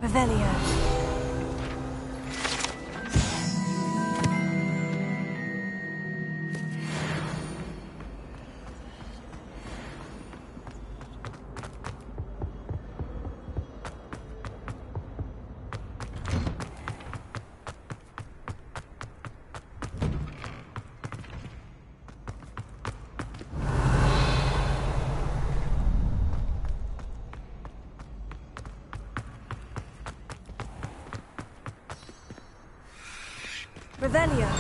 Revelio. Revelio.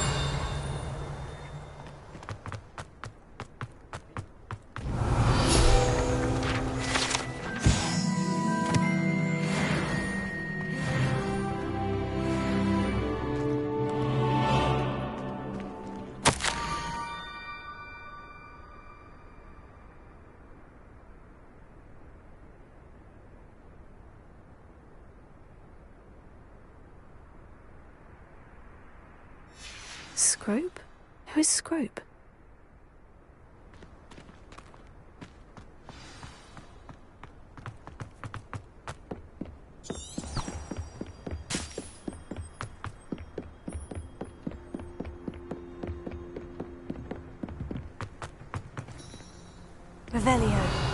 Scrope? Who is Scrope? Revelio.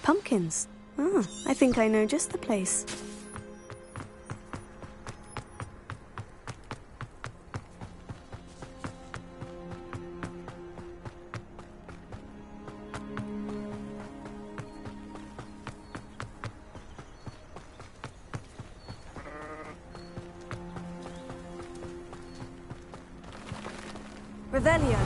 Pumpkins. Oh, I think I know just the place. Revelio.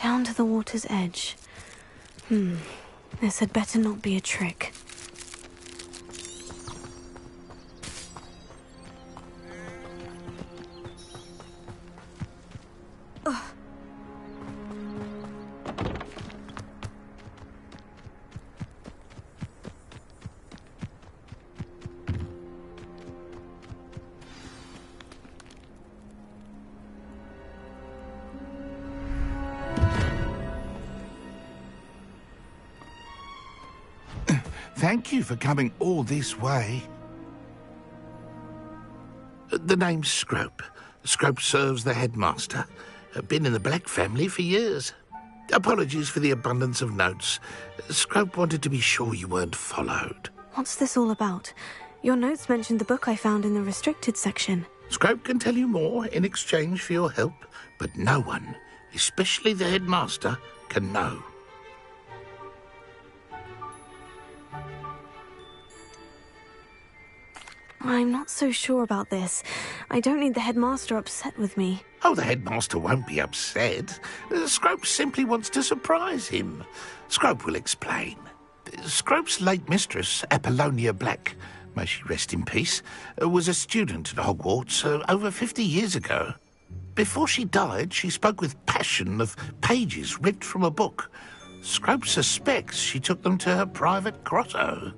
Down to the water's edge. This had better not be a trick. Thank you for coming all this way. The name's Scrope. Scrope serves the headmaster. Been in the Black family for years. Apologies for the abundance of notes. Scrope wanted to be sure you weren't followed. What's this all about? Your notes mentioned the book I found in the restricted section. Scrope can tell you more in exchange for your help, but no one, especially the headmaster, can know. I'm not so sure about this. I don't need the headmaster upset with me. Oh, the headmaster won't be upset. Scrope simply wants to surprise him. Scrope will explain. Scrope's late mistress, Apollonia Black, may she rest in peace, was a student at Hogwarts over 50 years ago. Before she died, she spoke with passion of pages ripped from a book. Scrope suspects she took them to her private grotto.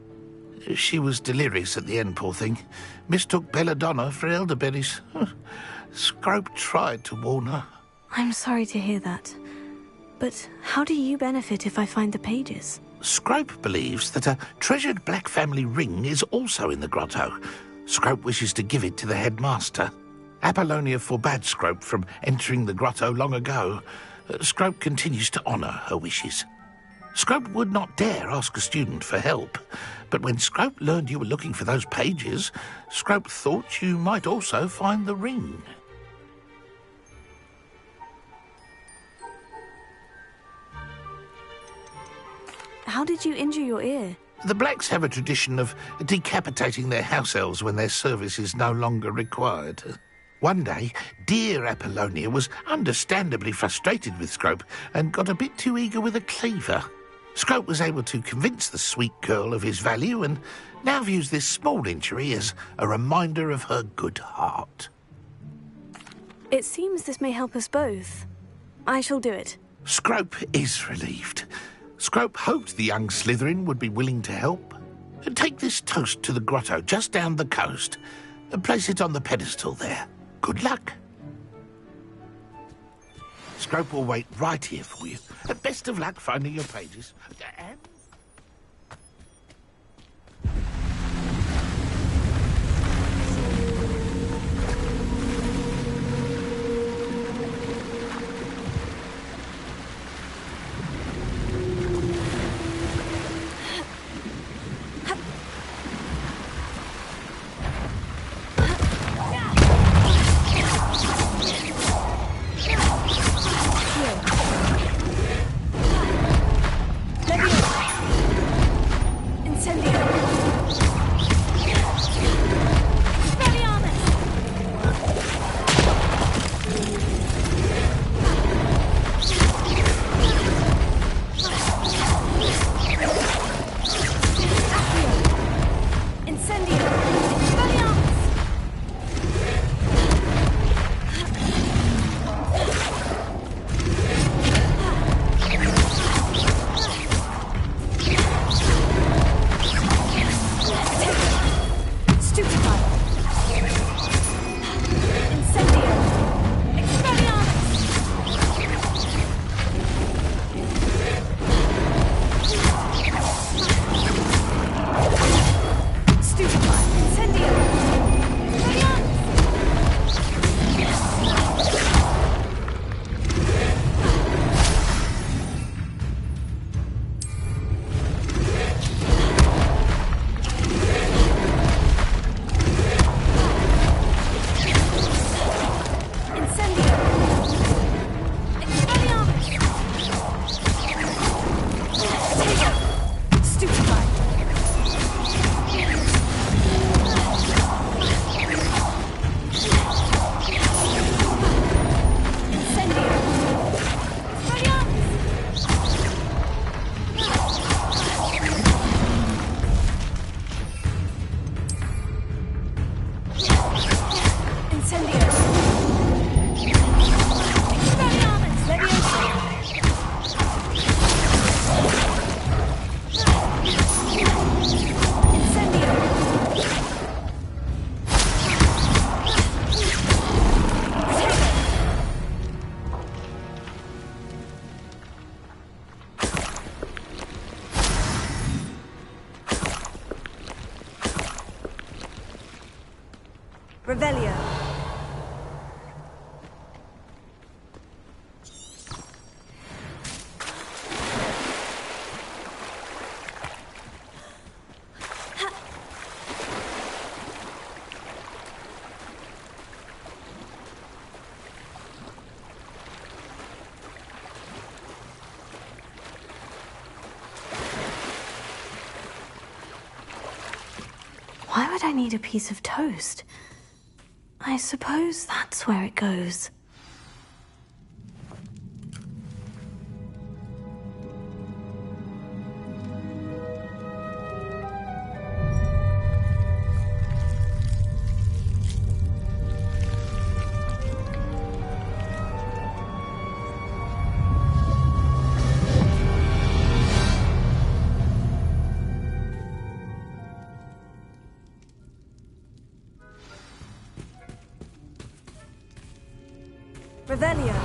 She was delirious at the end, poor thing. Mistook belladonna for elderberries. Scrope tried to warn her. I'm sorry to hear that. But how do you benefit if I find the pages? Scrope believes that a treasured Black family ring is also in the grotto. Scrope wishes to give it to the headmaster. Apollonia forbade Scrope from entering the grotto long ago. Scrope continues to honour her wishes. Scrope would not dare ask a student for help, but when Scrope learned you were looking for those pages, Scrope thought you might also find the ring. How did you injure your ear? The Blacks have a tradition of decapitating their house elves when their service is no longer required. One day, dear Apollonia was understandably frustrated with Scrope and got a bit too eager with a cleaver. Scrope was able to convince the sweet girl of his value and now views this small injury as a reminder of her good heart. It seems this may help us both. I shall do it. Scrope is relieved. Scrope hoped the young Slytherin would be willing to help. Take this toast to the grotto just down the coast and place it on the pedestal there. Good luck. Scrope will wait right here for you. Best of luck finding your pages. And... Revelio. Why would I need a piece of toast? I suppose that's where it goes. Revelio.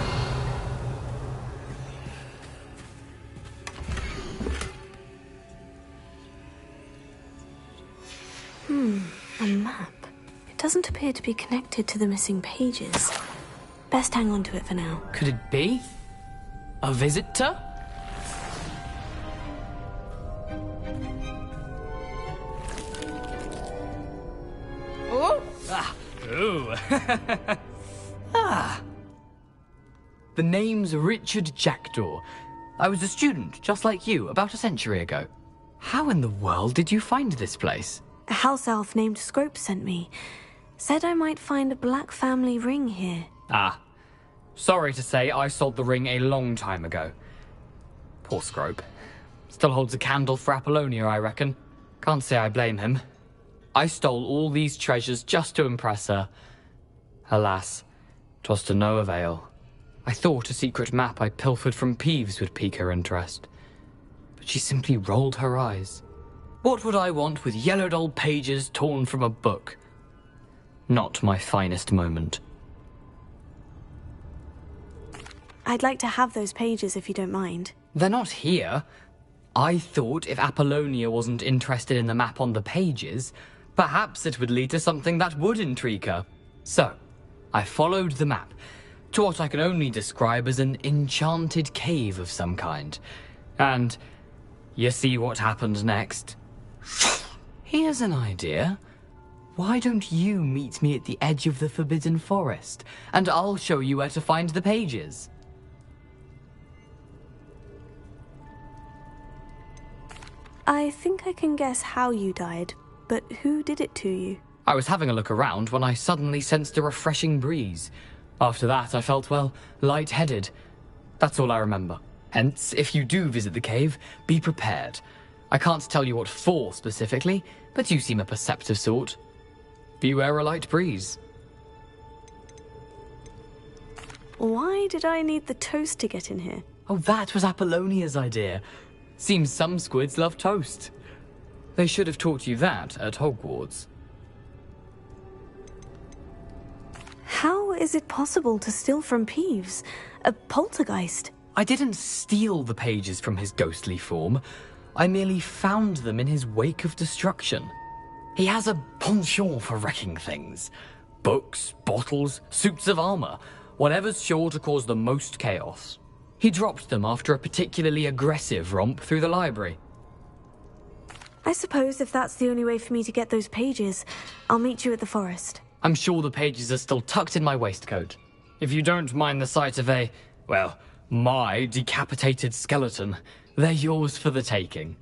A map. It doesn't appear to be connected to the missing pages. Best hang on to it for now. Could it be? A visitor? Ooh. The name's Richard Jackdaw. I was a student, just like you, about a century ago. How in the world did you find this place? A house elf named Scrope sent me. Said I might find a black family ring here. Ah. Sorry to say, I sold the ring a long time ago. Poor Scrope. Still holds a candle for Apollonia, I reckon. Can't say I blame him. I stole all these treasures just to impress her. Alas, 'twas to no avail. I thought a secret map I pilfered from Peeves would pique her interest. But she simply rolled her eyes. What would I want with yellowed old pages torn from a book? Not my finest moment. I'd like to have those pages if you don't mind. They're not here. I thought if Apollonia wasn't interested in the map on the pages, perhaps it would lead to something that would intrigue her. So, I followed the map to what I can only describe as an enchanted cave of some kind. And you see what happened next? Here's an idea. Why don't you meet me at the edge of the Forbidden Forest, and I'll show you where to find the pages? I think I can guess how you died, but who did it to you? I was having a look around when I suddenly sensed a refreshing breeze. After that, I felt, well, lightheaded. That's all I remember. Hence, if you do visit the cave, be prepared. I can't tell you what for specifically, but you seem a perceptive sort. Beware a light breeze. Why did I need the toast to get in here? Oh, that was Apollonia's idea. Seems some squids love toast. They should have taught you that at Hogwarts. How is it possible to steal from Peeves? A poltergeist? I didn't steal the pages from his ghostly form. I merely found them in his wake of destruction. He has a penchant for wrecking things. Books, bottles, suits of armor, whatever's sure to cause the most chaos. He dropped them after a particularly aggressive romp through the library. I suppose if that's the only way for me to get those pages, I'll meet you at the forest. I'm sure the pages are still tucked in my waistcoat. If you don't mind the sight of my decapitated skeleton, they're yours for the taking.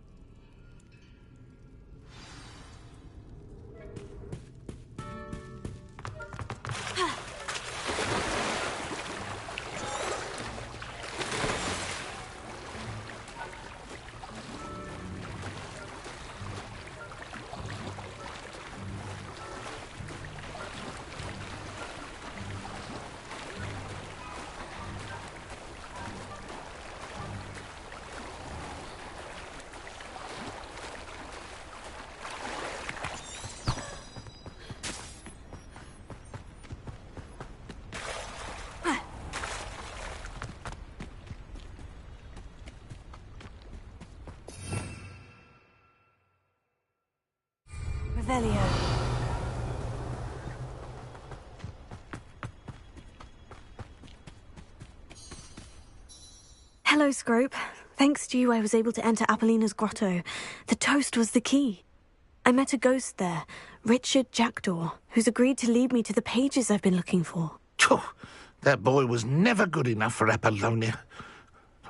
Revelio. Hello, Scrope. Thanks to you, I was able to enter Apollina's grotto. The toast was the key. I met a ghost there, Richard Jackdaw, who's agreed to lead me to the pages I've been looking for. Phew, that boy was never good enough for Apollonia.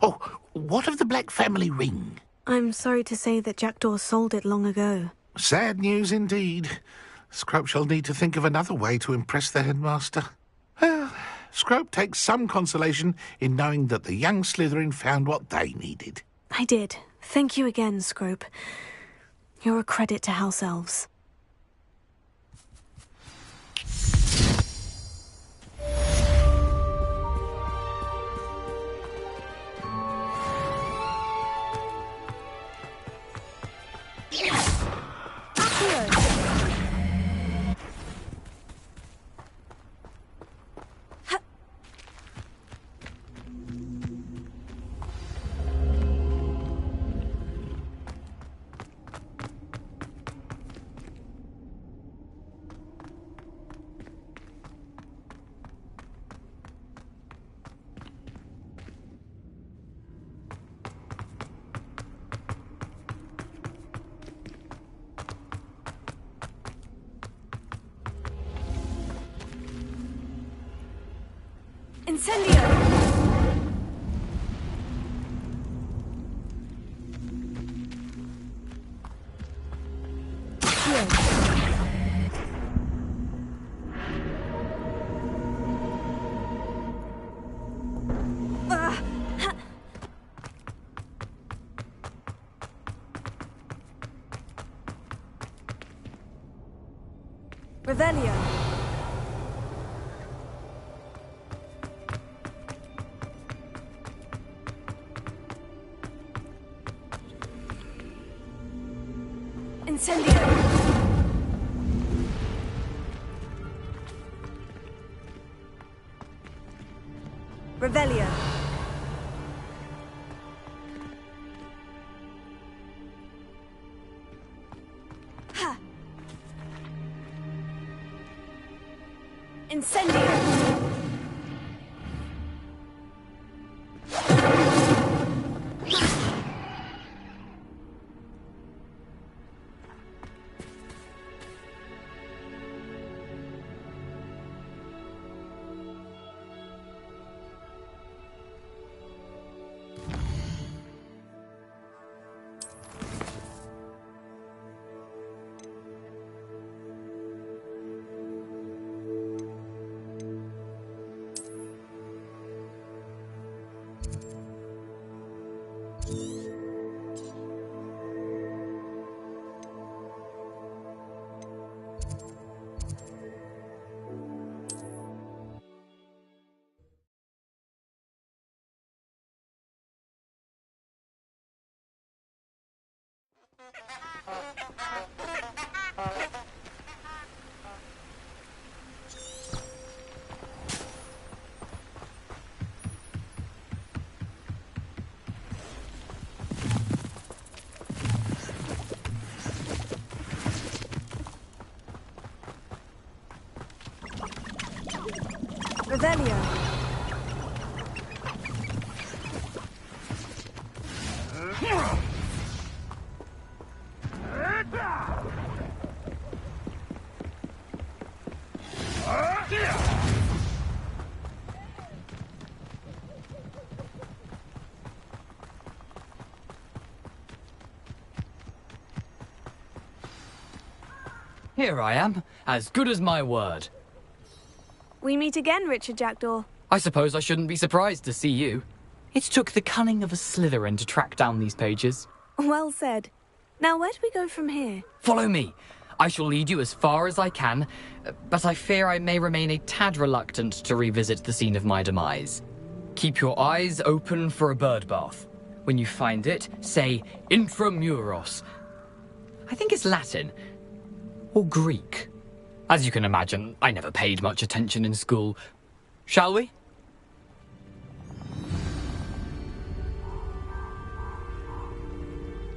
Oh, what of the Black family ring? I'm sorry to say that Jackdaw sold it long ago. Sad news indeed. Scrope shall need to think of another way to impress the headmaster. Well, Scrope takes some consolation in knowing that the young Slytherin found what they needed. I did. Thank you again, Scrope. You're a credit to House Elves. Incendio! Revelio. Incendio. Revelio. Ha. Incendio. Revelio. Here I am, as good as my word. We meet again, Richard Jackdaw. I suppose I shouldn't be surprised to see you. It took the cunning of a Slytherin to track down these pages. Well said. Now, where do we go from here? Follow me. I shall lead you as far as I can, but I fear I may remain a tad reluctant to revisit the scene of my demise. Keep your eyes open for a bird bath. When you find it, say intramuros. I think it's Latin. Or Greek. As you can imagine, I never paid much attention in school. Shall we?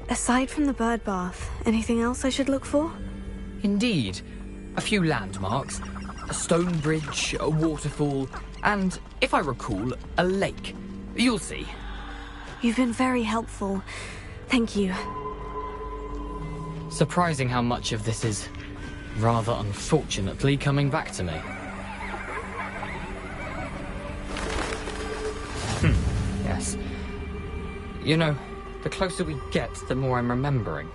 Aside from the bird bath, anything else I should look for? Indeed. A few landmarks, a stone bridge, a waterfall, and, if I recall, a lake. You'll see. You've been very helpful. Thank you. Surprising how much of this is, rather unfortunately, coming back to me. Yes. You know, the closer we get, the more I'm remembering.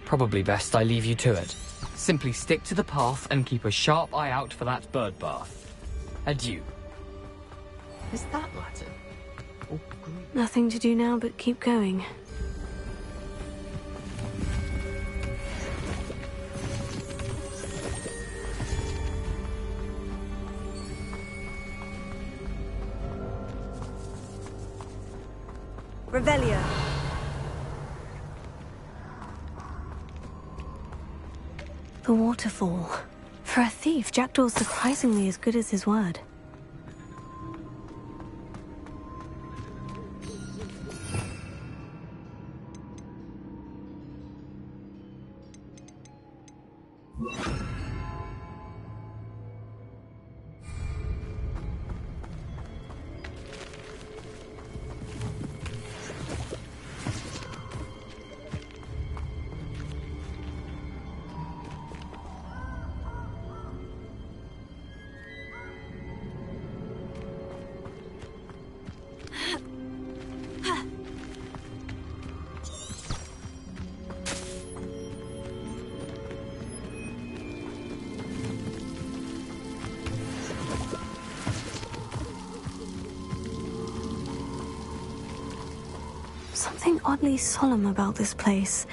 Probably best I leave you to it. Simply stick to the path and keep a sharp eye out for that bird bath. Adieu. Is that Latin? Or Greek? Nothing to do now but keep going. Revelio. The waterfall. For a thief, Jackdaw's surprisingly as good as his word. Something oddly solemn about this place.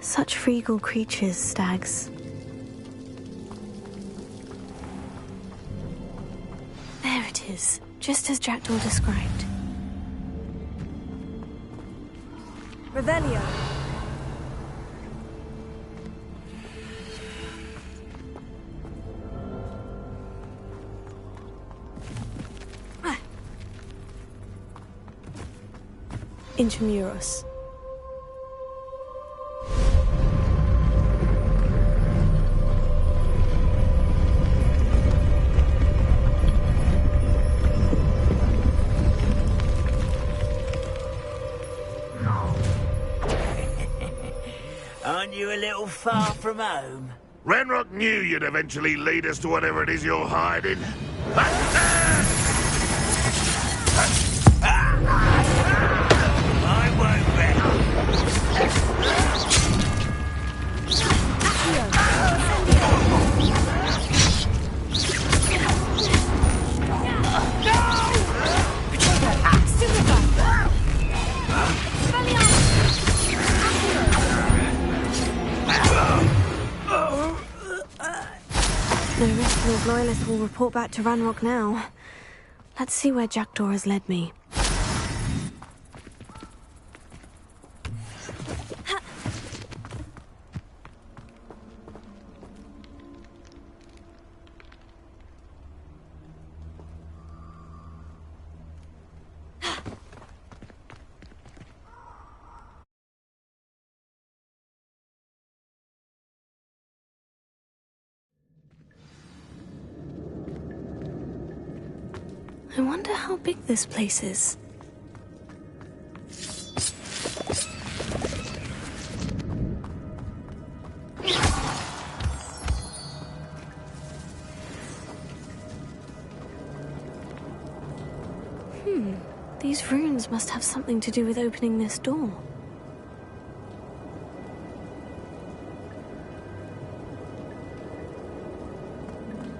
Such regal creatures, stags. There it is, just as Jackdaw described. Revelio. Intramuros. Aren't you a little far from home? Ranrock knew you'd eventually lead us to whatever it is you're hiding. I won't bet. No rest of those loyalists will report back to Ranrock now. Let's see where Jackdaw has led me. I wonder how big this place is. These runes must have something to do with opening this door.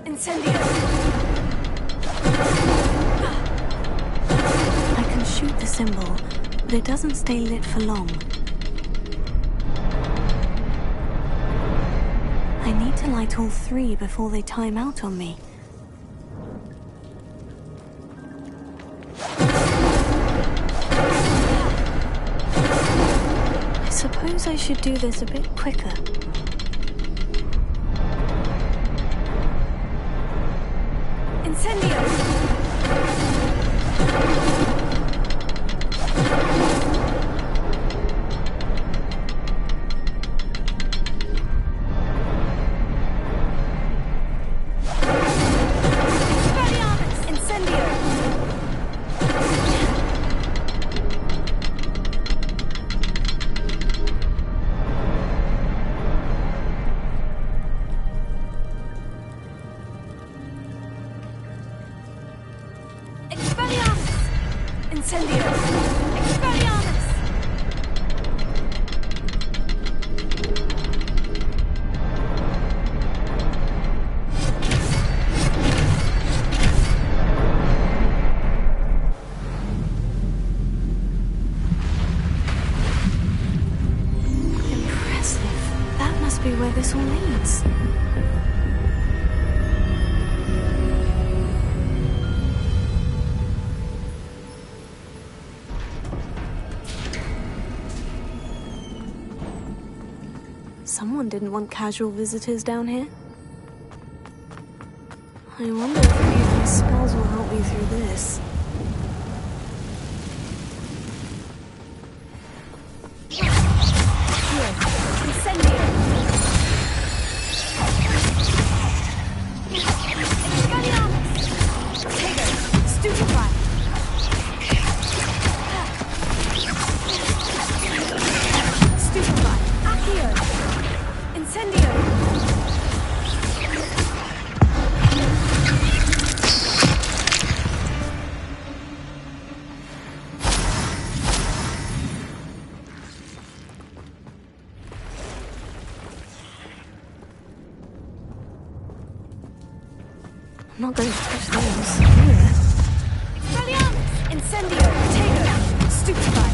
Incendio! I can shoot the symbol, but it doesn't stay lit for long. I need to light all three before they time out on me. I suppose I should do this a bit quicker. Incendio! Where this all leads. Someone didn't want casual visitors down here. I wonder if any of these spells will help me through this. I'm not going to touch those. Expelliarmus! Incendio! Potato! Stupefy!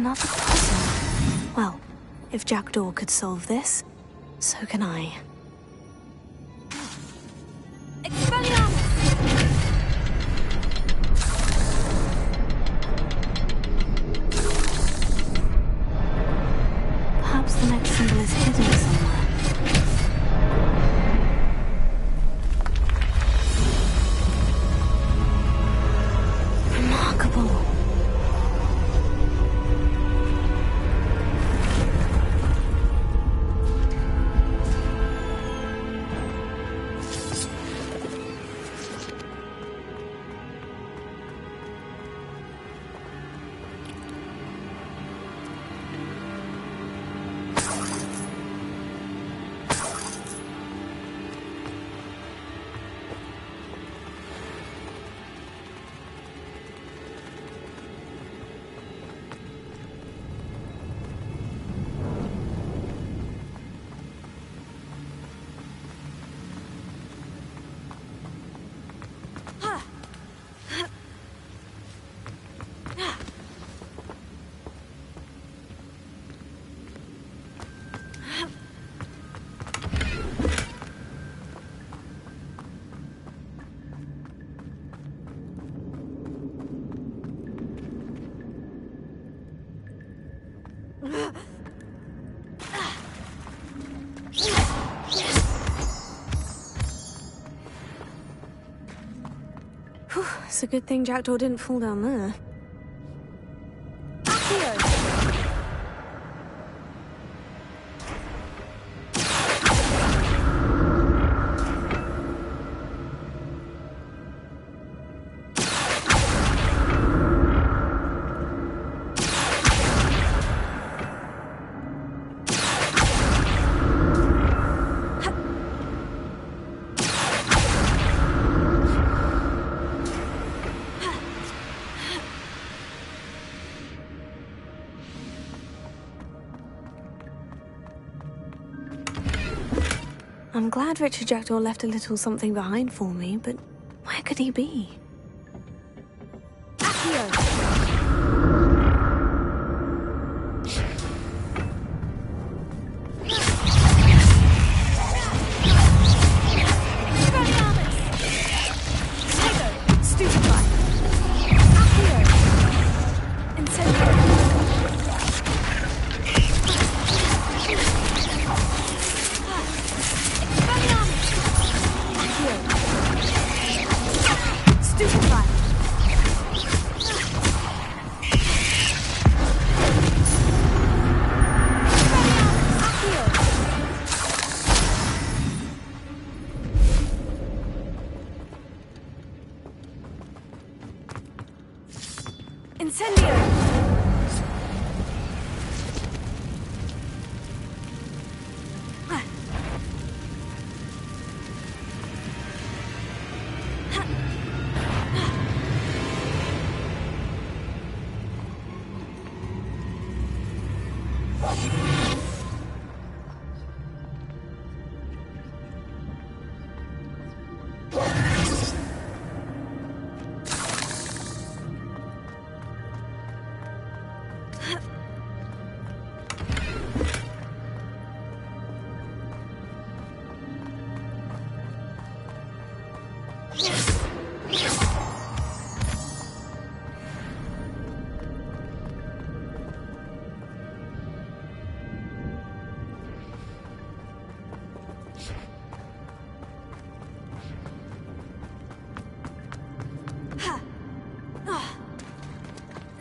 Another puzzle. Well, if Jackdaw could solve this, so can I. Perhaps the next symbol is hidden somewhere. Remarkable. It's a good thing Jackdaw didn't fall down there. I'm glad Richard Jackdaw left a little something behind for me, but where could he be?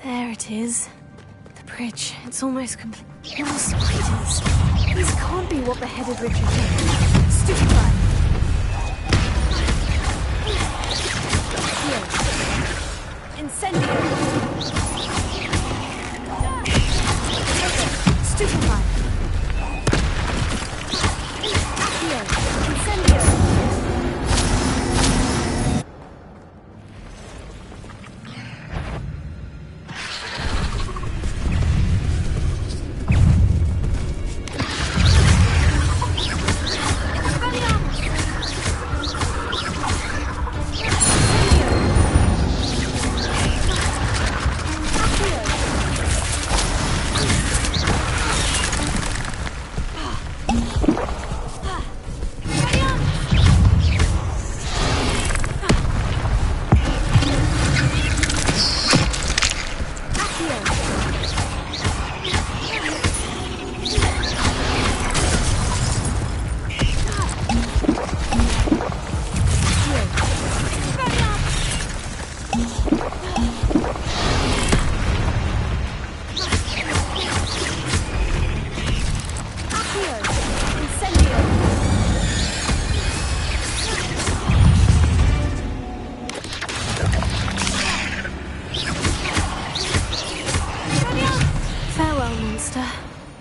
There it is. The bridge. It's almost complete. More spiders. These can't be what beheaded Richard did. Stupefy. Here. Incendio. Stupefy. Here. Incendio.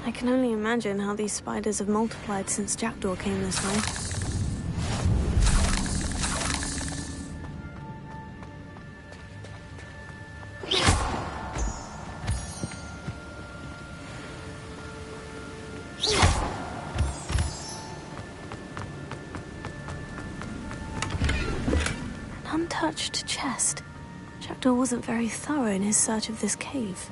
I can only imagine how these spiders have multiplied since Jackdaw came this way. An untouched chest. Jackdaw wasn't very thorough in his search of this cave.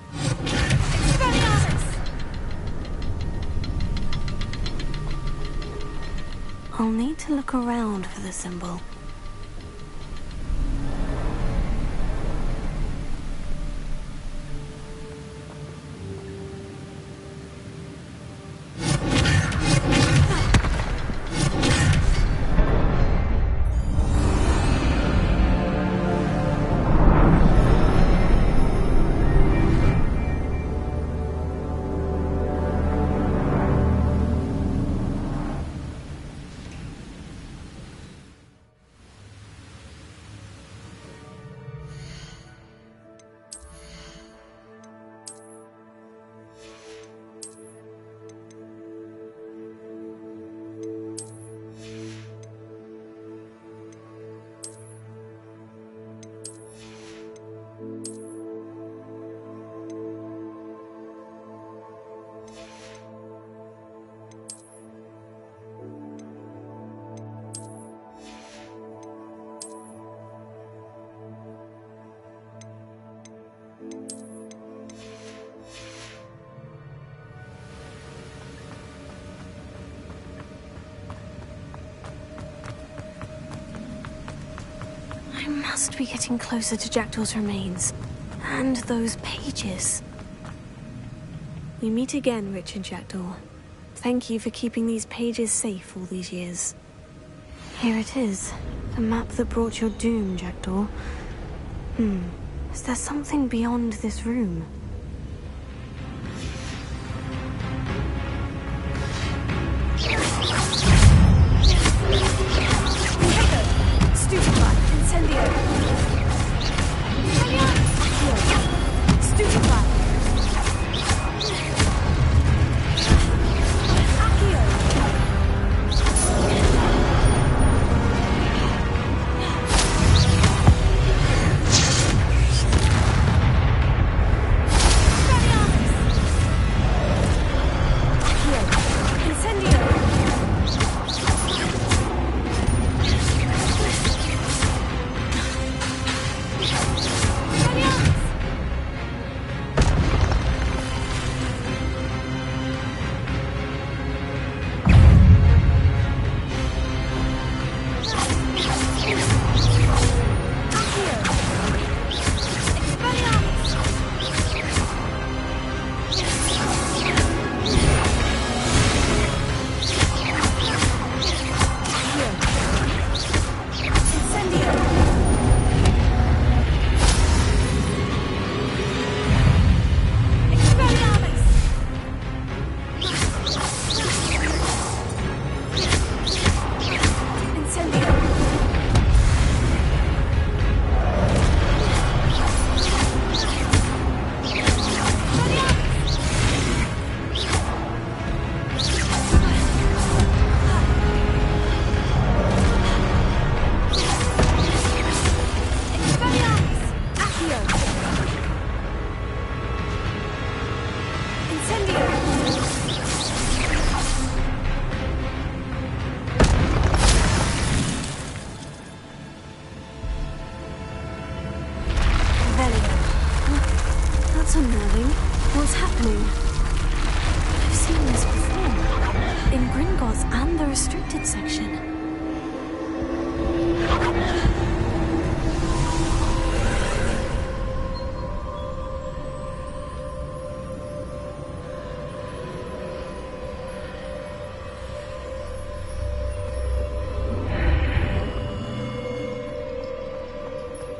I'll need to look around for the symbol. I must be getting closer to Jackdaw's remains. And those pages. We meet again, Richard Jackdaw. Thank you for keeping these pages safe all these years. Here it is. The map that brought your doom, Jackdaw. Is there something beyond this room? That's unnerving. What's happening? I've seen this before. In Gringotts and the restricted section.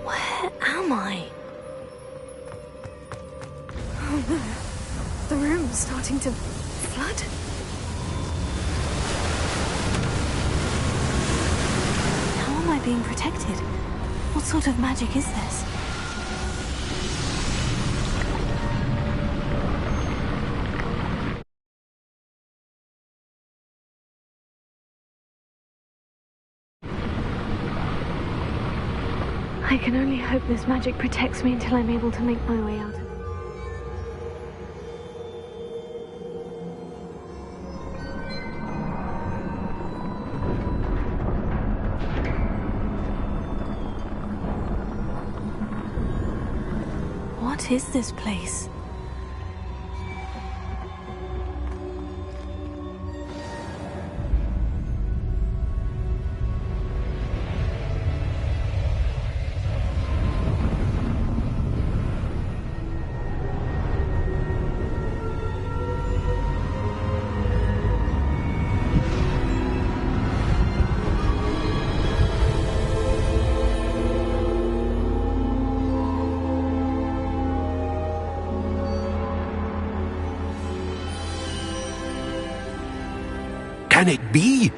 Where am I? Oh no. The room's starting to flood. How am I being protected? What sort of magic is this? I can only hope this magic protects me until I'm able to make my way out. What is this place? Can it be?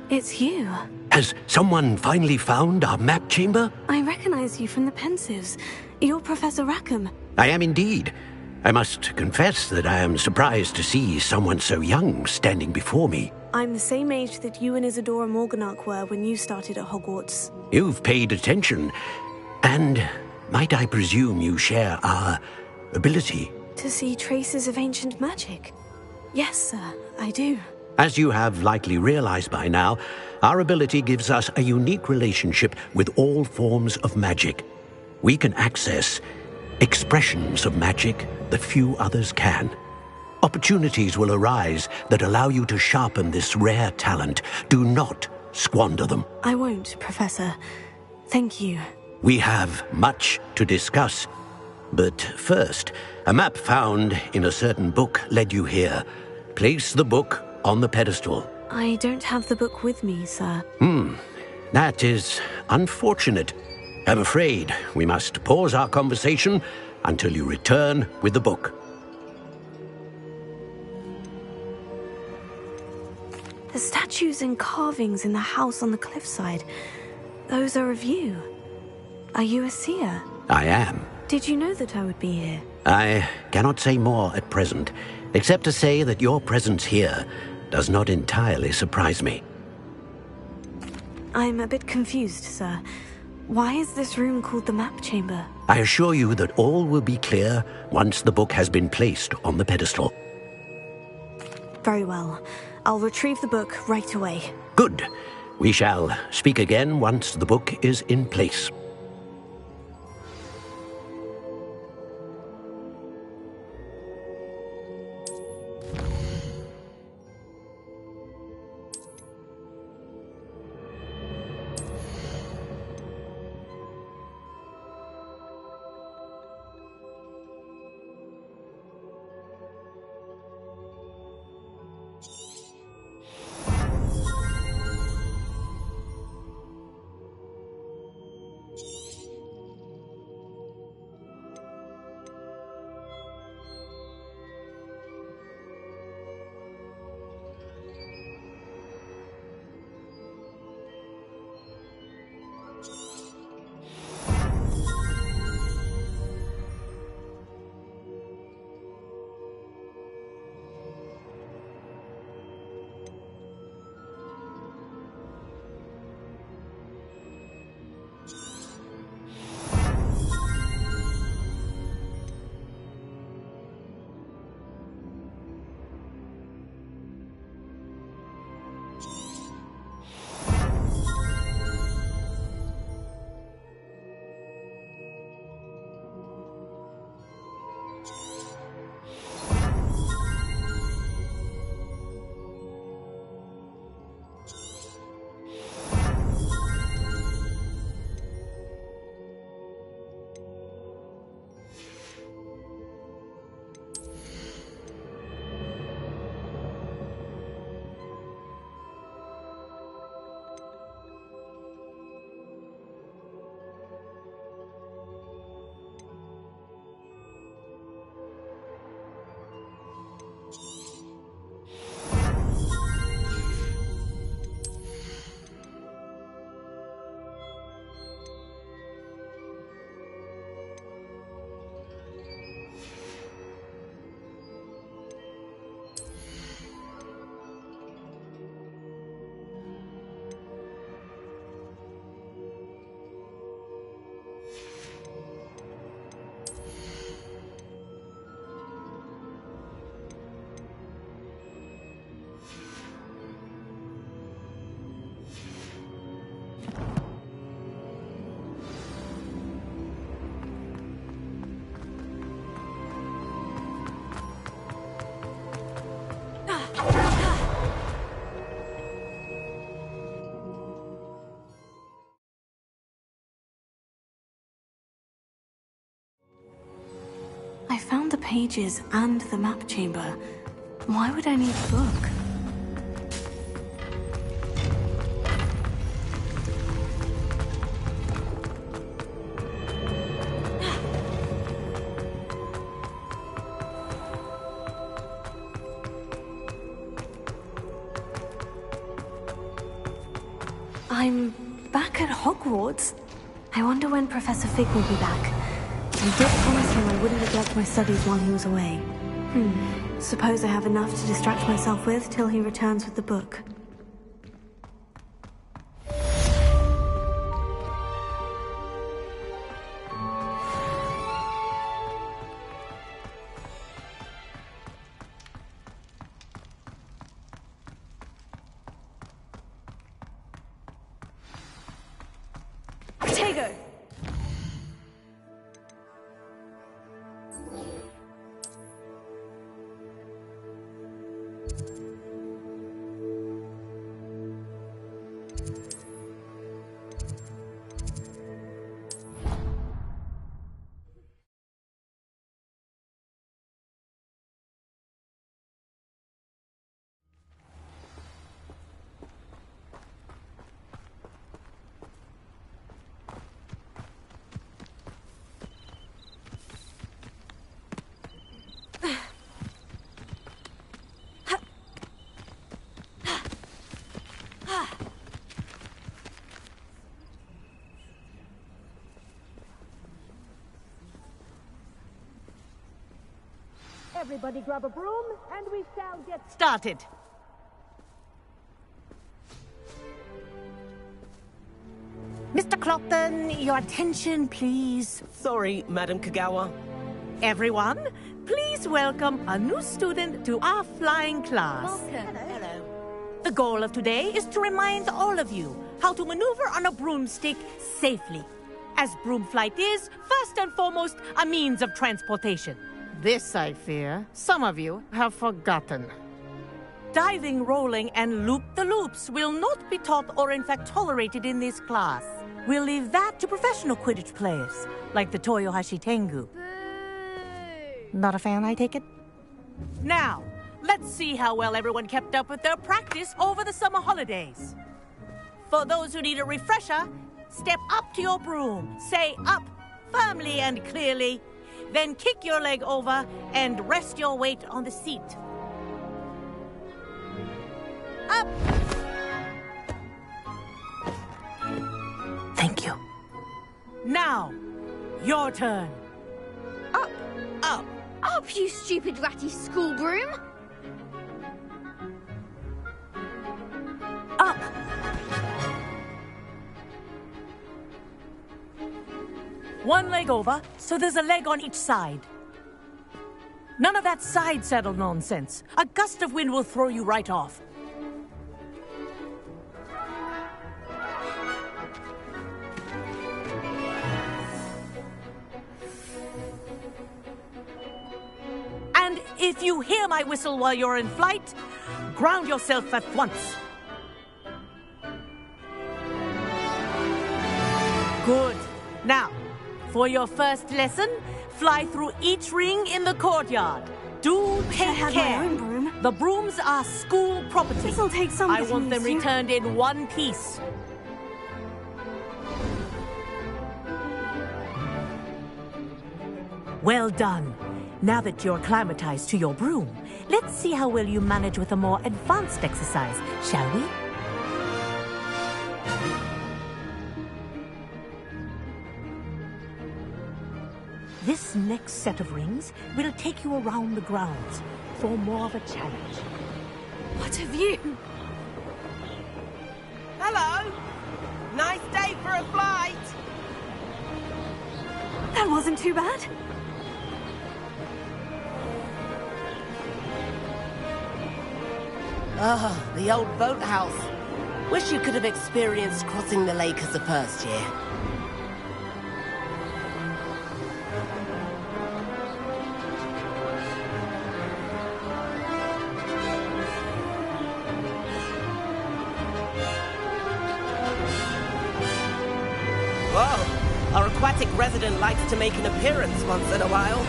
It's you. Has someone finally found our map chamber? I recognize you from the Pensives. You're Professor Rackham. I am indeed. I must confess that I am surprised to see someone so young standing before me. I'm the same age that you and Isadora Morganach were when you started at Hogwarts. You've paid attention, and might I presume you share our ability? To see traces of ancient magic? Yes, sir, I do. As you have likely realized by now, our ability gives us a unique relationship with all forms of magic. We can access expressions of magic that few others can. Opportunities will arise that allow you to sharpen this rare talent. Do not squander them. I won't, Professor. Thank you. We have much to discuss. But first, a map found in a certain book led you here. Place the book on the pedestal. I don't have the book with me, sir. That is unfortunate. I'm afraid we must pause our conversation until you return with the book. The statues and carvings in the house on the cliffside, those are of you. Are you a seer? I am. Did you know that I would be here? I cannot say more at present, except to say that your presence here does not entirely surprise me. I'm a bit confused, sir. Why is this room called the map chamber? I assure you that all will be clear once the book has been placed on the pedestal. Very well. I'll retrieve the book right away. Good. We shall speak again once the book is in place. I found the pages and the map chamber. Why would I need a book? I'm back at Hogwarts. I wonder when Professor Fig will be back. I did promise him I wouldn't neglect my studies while he was away. Suppose I have enough to distract myself with till he returns with the book. Tego! Everybody grab a broom, and we shall get started. Mr. Clopton, your attention, please. Sorry, Madam Kagawa. Everyone, please welcome a new student to our flying class. Welcome. Hello. The goal of today is to remind all of you how to maneuver on a broomstick safely, as broom flight is, first and foremost, a means of transportation. This, I fear, some of you have forgotten. Diving, rolling, and loop-the-loops will not be taught or in fact tolerated in this class. We'll leave that to professional Quidditch players, like the Toyohashi Tengu. Not a fan, I take it? Now, let's see how well everyone kept up with their practice over the summer holidays. For those who need a refresher, step up to your broom, say up firmly and clearly, then kick your leg over and rest your weight on the seat. Up! Thank you. Now, your turn. Up! Up! Up, you stupid ratty school broom! Up! One leg over, so there's a leg on each side. None of that side saddle nonsense. A gust of wind will throw you right off. And if you hear my whistle while you're in flight, ground yourself at once. Good. Now, for your first lesson, fly through each ring in the courtyard. Do take I had care. my own broom. The brooms are school property. This'll take some I getting want them used to. returned in one piece. Well done. Now that you're acclimatized to your broom, let's see how well you manage with a more advanced exercise, shall we? This next set of rings will take you around the grounds for more of a challenge. What a view! Hello. Nice day for a flight. That wasn't too bad. Ah, the old boathouse. Wish you could have experienced crossing the lake as a first year. Whoa, our aquatic resident likes to make an appearance once in a while.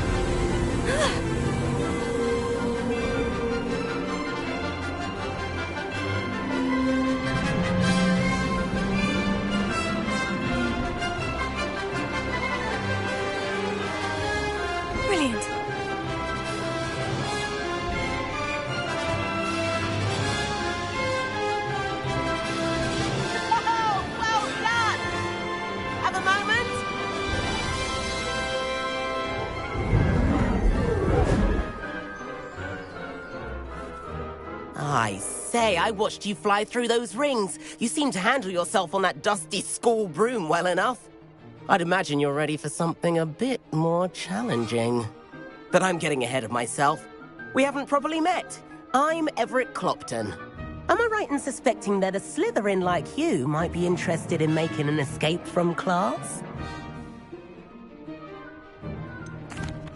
Brilliant. Oh, well done! Have a moment? I say, I watched you fly through those rings. You seem to handle yourself on that dusty school broom well enough. I'd imagine you're ready for something a bit more challenging. But I'm getting ahead of myself. We haven't properly met. I'm Everett Clopton. Am I right in suspecting that a Slytherin like you might be interested in making an escape from class?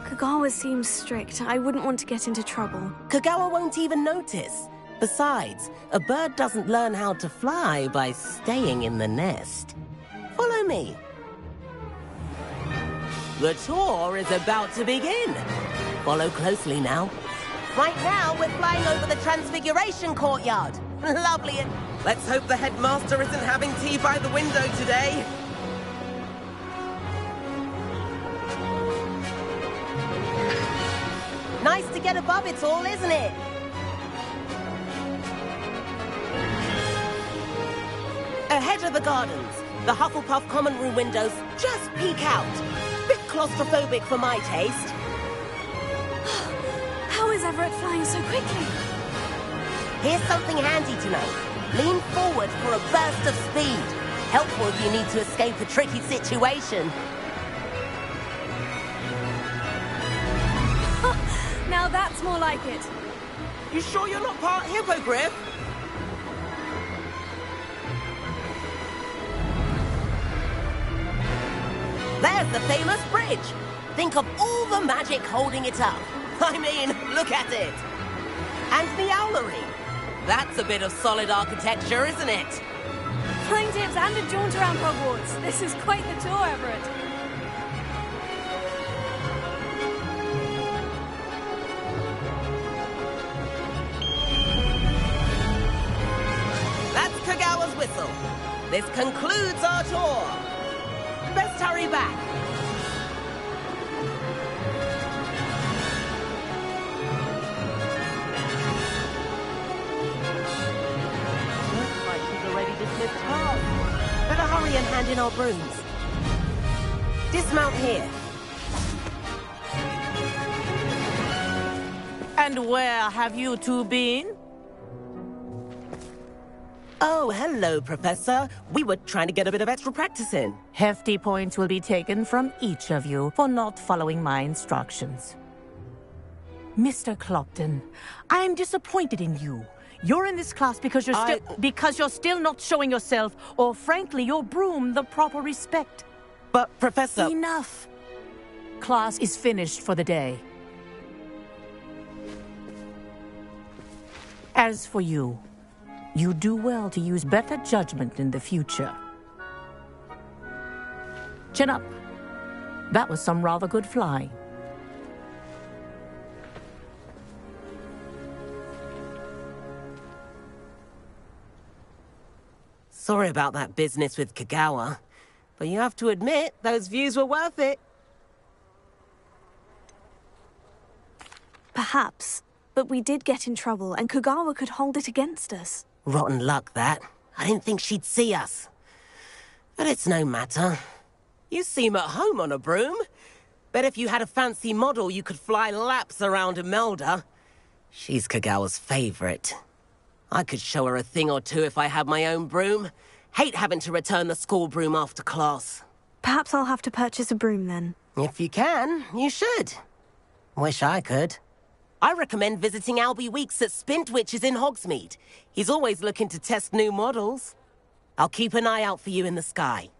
Kagawa seems strict. I wouldn't want to get into trouble. Kagawa won't even notice. Besides, a bird doesn't learn how to fly by staying in the nest. Follow me. The tour is about to begin. Follow closely now. Right now, we're flying over the Transfiguration Courtyard. Lovely. Let's hope the headmaster isn't having tea by the window today. Nice to get above it all, isn't it? Ahead of the gardens, the Hufflepuff common room windows just peek out. Bit claustrophobic for my taste. How is Everett flying so quickly? Here's something handy to know. Lean forward for a burst of speed. Helpful if you need to escape a tricky situation. Now that's more like it. You sure you're not part hippogriff? There's the famous bridge. Think of all the magic holding it up. I mean, look at it. And the owlery. That's a bit of solid architecture, isn't it? Flying tips and a jaunt around Hogwarts. This is quite the tour, Everett. That's Kagawa's whistle. This concludes our tour. Best hurry back. Looks like she's already dismissed class. Better hurry and hand in our brooms. Dismount here. And where have you two been? Oh, hello, Professor. We were trying to get a bit of extra practice in. Hefty points will be taken from each of you for not following my instructions. Mr. Clopton, I am disappointed in you. You're in this class because you're still not showing yourself, or frankly, your broom the proper respect. But, Professor... Enough. Class is finished for the day. As for you, you do well to use better judgment in the future. Chin up. That was some rather good flying. Sorry about that business with Kagawa, but you have to admit, those views were worth it. Perhaps. But we did get in trouble, and Kagawa could hold it against us. Rotten luck, that. I didn't think she'd see us. But it's no matter. You seem at home on a broom. Bet if you had a fancy model, you could fly laps around Imelda. She's Kagawa's favorite. I could show her a thing or two if I had my own broom. Hate having to return the school broom after class. Perhaps I'll have to purchase a broom then. If you can, you should. Wish I could. I recommend visiting Albie Weeks at Spintwitches in Hogsmeade. He's always looking to test new models. I'll keep an eye out for you in the sky.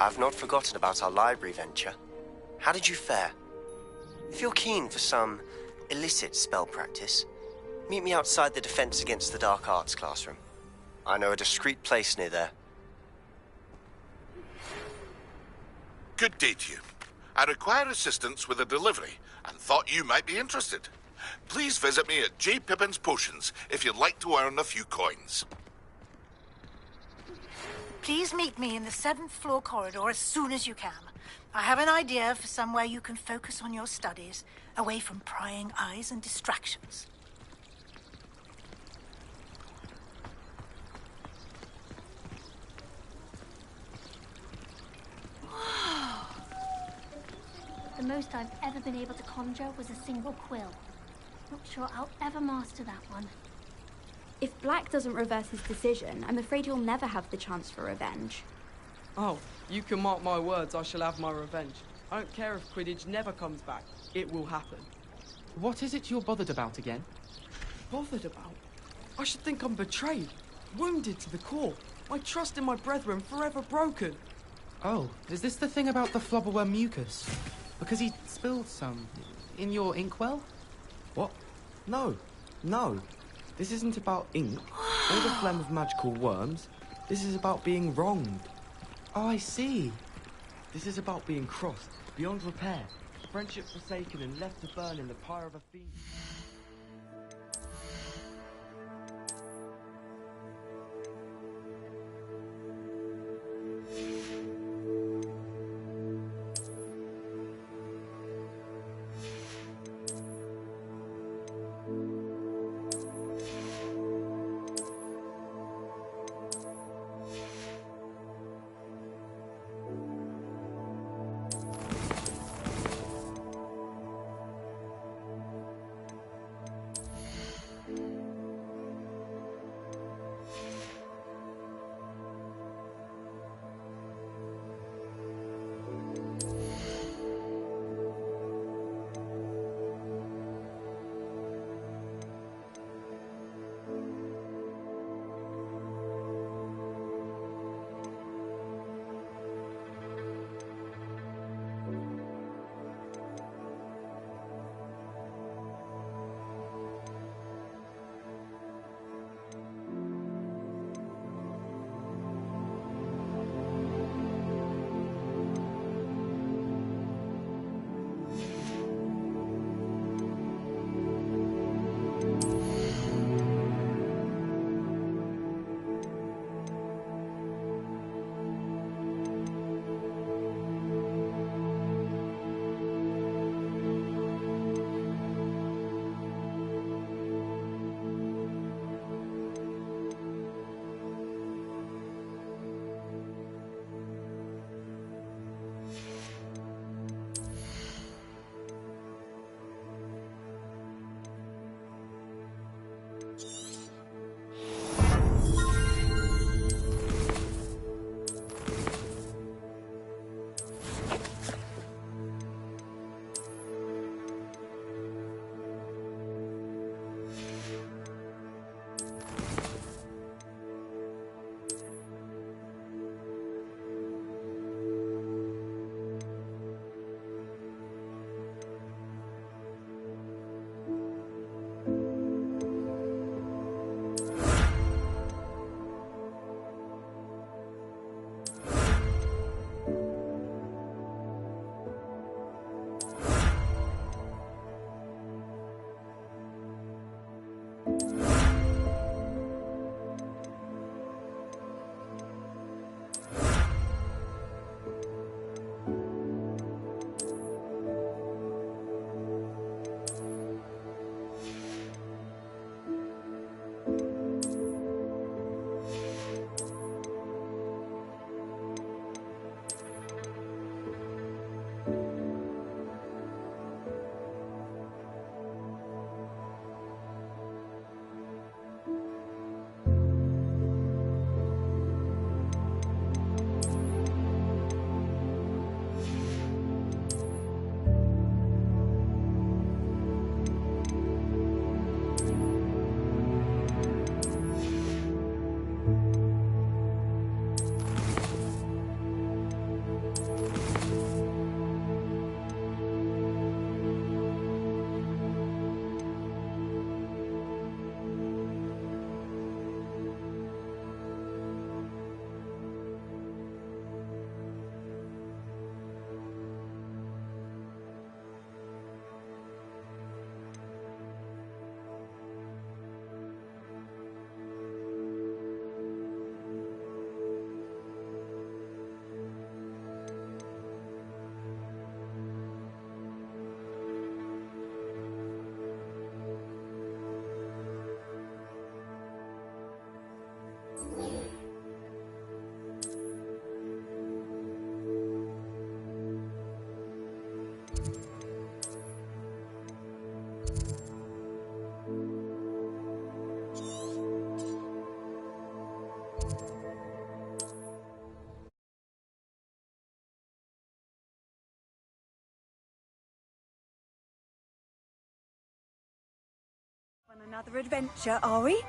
I've not forgotten about our library venture. How did you fare? If you're keen for some illicit spell practice, meet me outside the Defense Against the Dark Arts classroom. I know a discreet place near there. Good day to you. I require assistance with a delivery and thought you might be interested. Please visit me at J. Pippin's Potions if you'd like to earn a few coins. Please meet me in the 7th floor corridor as soon as you can. I have an idea for somewhere you can focus on your studies, away from prying eyes and distractions. The most I've ever been able to conjure was a single quill. Not sure I'll ever master that one. If Black doesn't reverse his decision, I'm afraid he'll never have the chance for revenge. Oh, you can mark my words, I shall have my revenge. I don't care if Quidditch never comes back. It will happen. What is it you're bothered about again? Bothered about? I should think I'm betrayed, wounded to the core. My trust in my brethren forever broken. Oh, is this the thing about the flobberworm mucus? Because he spilled some in your inkwell? What? No. This isn't about ink or the phlegm of magical worms. This is about being wronged. Oh, I see. This is about being crossed, beyond repair, friendship forsaken and left to burn in the pyre of a fiend. On another adventure, are we?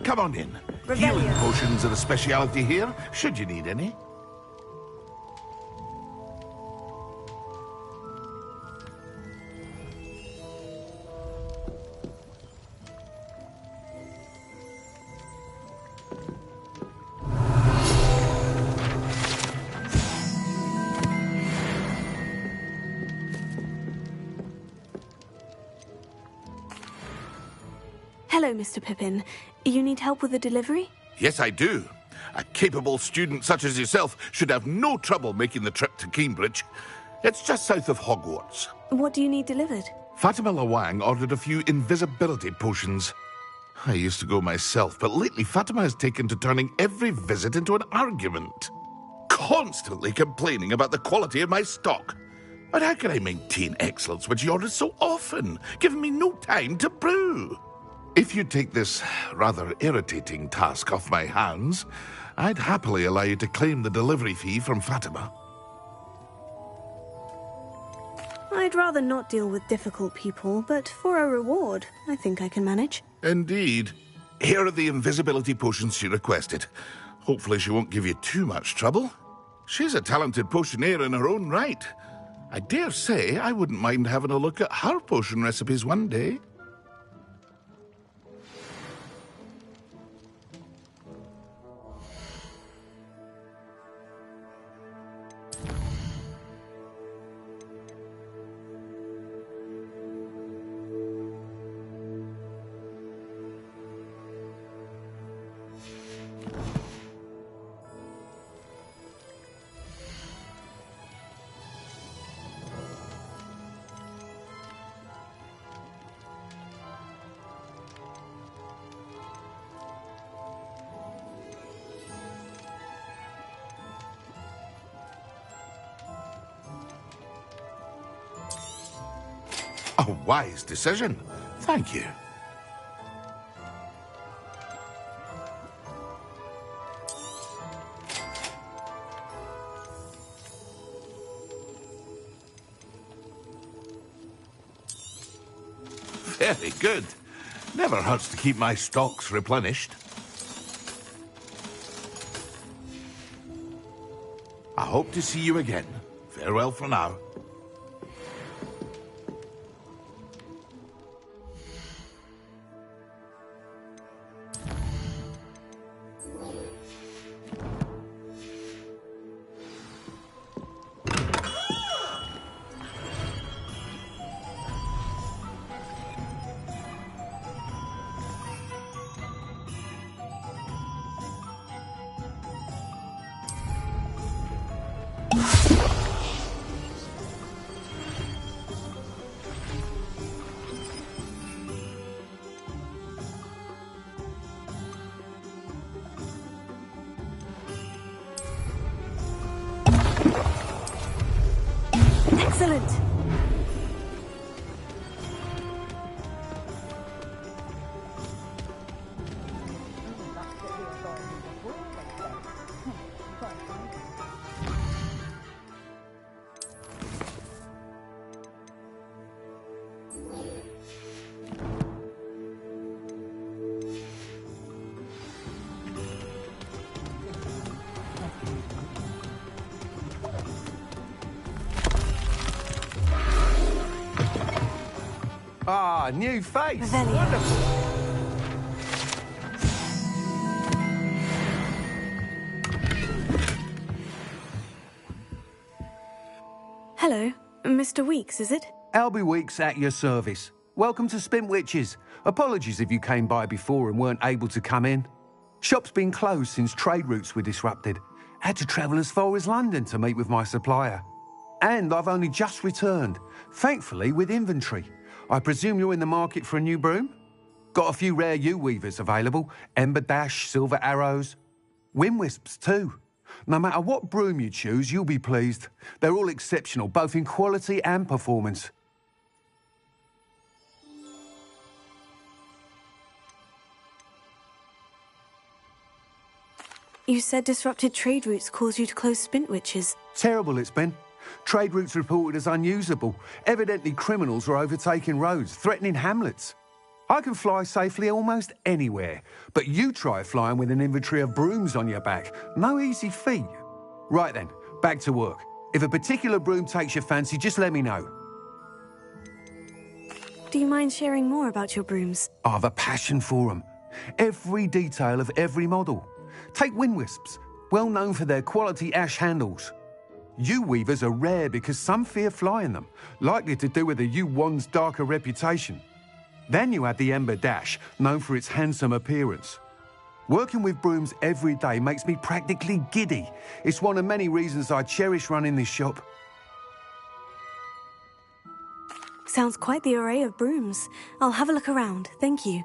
Come on in. Revelio. Healing potions are a speciality here, should you need any. Hello, Mr. Pippin. You need help with a delivery? Yes, I do. A capable student such as yourself should have no trouble making the trip to Cambridge. It's just south of Hogwarts. What do you need delivered? Fatima Lawang ordered a few invisibility potions. I used to go myself, but lately Fatima has taken to turning every visit into an argument. Constantly complaining about the quality of my stock. But how can I maintain excellence when she orders so often, giving me no time to brew? If you take this rather irritating task off my hands, I'd happily allow you to claim the delivery fee from Fatima. I'd rather not deal with difficult people, but for a reward, I think I can manage. Indeed. Here are the invisibility potions she requested. Hopefully she won't give you too much trouble. She's a talented potioneer in her own right. I dare say I wouldn't mind having a look at her potion recipes one day. A wise decision. Thank you. Very good. Never hurts to keep my stocks replenished. I hope to see you again. Farewell for now. Excellent! Ah, new face. Revelio. Wonderful. Hello, Mr. Weeks, is it? Albie Weeks at your service. welcome to Spintwitches. Apologies if you came by before and weren't able to come in. Shop's been closed since trade routes were disrupted. Had to travel as far as London to meet with my supplier. And I've only just returned, thankfully with inventory. I presume you're in the market for a new broom? Got a few rare U-weavers available. Ember Dash, Silver Arrows. Wind Wisps too. No matter what broom you choose, you'll be pleased. They're all exceptional, both in quality and performance. You said disrupted trade routes caused you to close Spintwitches. Terrible it's been. Trade routes reported as unusable. Evidently criminals are overtaking roads, threatening hamlets. I can fly safely almost anywhere, but you try flying with an inventory of brooms on your back. No easy feat. Right then, back to work. If a particular broom takes your fancy, just let me know. Do you mind sharing more about your brooms? I have a passion for them. Every detail of every model. Take Wind Wisps, well known for their quality ash handles. U-weavers are rare because some fear flying them, likely to do with the U-wand's darker reputation. Then you have the Ember Dash, known for its handsome appearance. Working with brooms every day makes me practically giddy. It's one of many reasons I cherish running this shop. Sounds quite the array of brooms. I'll have a look around, thank you.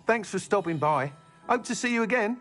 Thanks for stopping by. Hope to see you again.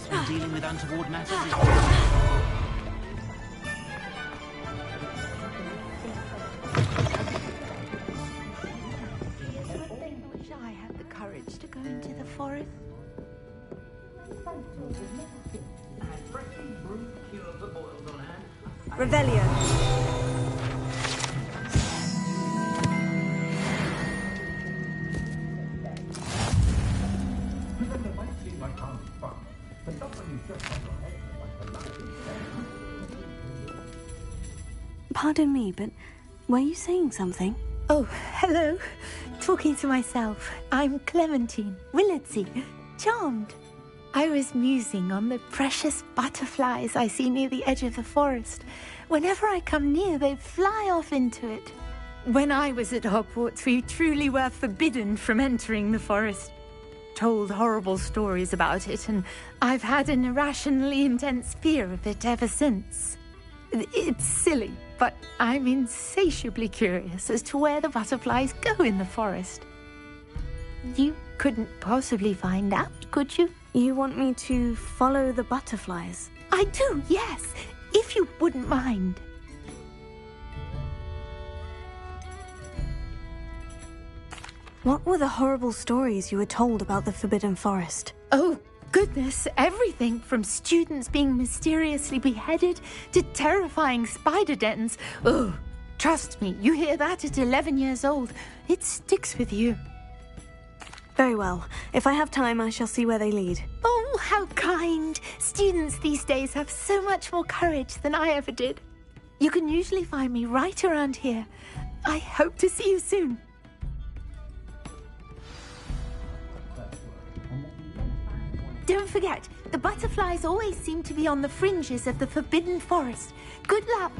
When dealing with untoward matters. Wish I had the courage to go into the forest. Revelio. Pardon me, but were you saying something? Oh, hello. Talking to myself. I'm Clementine Willardsey. Charmed. I was musing on the precious butterflies I see near the edge of the forest. Whenever I come near, they fly off into it. When I was at Hogwarts, we truly were forbidden from entering the forest. Told horrible stories about it, and I've had an irrationally intense fear of it ever since. It's silly, but I'm insatiably curious as to where the butterflies go in the forest. You couldn't possibly find out, could you? You want me to follow the butterflies? I do, yes, if you wouldn't mind. What were the horrible stories you were told about the Forbidden Forest? Oh, goodness, everything from students being mysteriously beheaded to terrifying spider dens. Oh, trust me, you hear that at 11 years old. It sticks with you. Very well. If I have time, I shall see where they lead. Oh, how kind. Students these days have so much more courage than I ever did. You can usually find me right around here. I hope to see you soon. Don't forget, the butterflies always seem to be on the fringes of the Forbidden Forest. Good luck!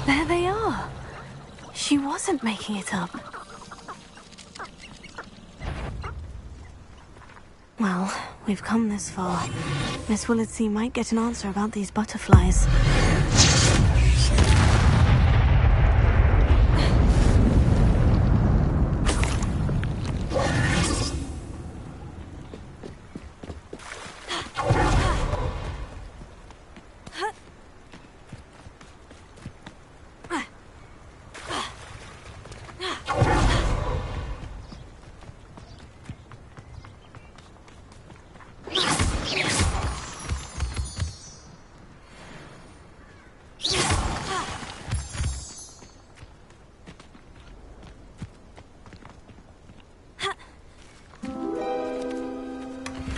There they are. She wasn't making it up. Well, we've come this far. Miss Willardsey might get an answer about these butterflies.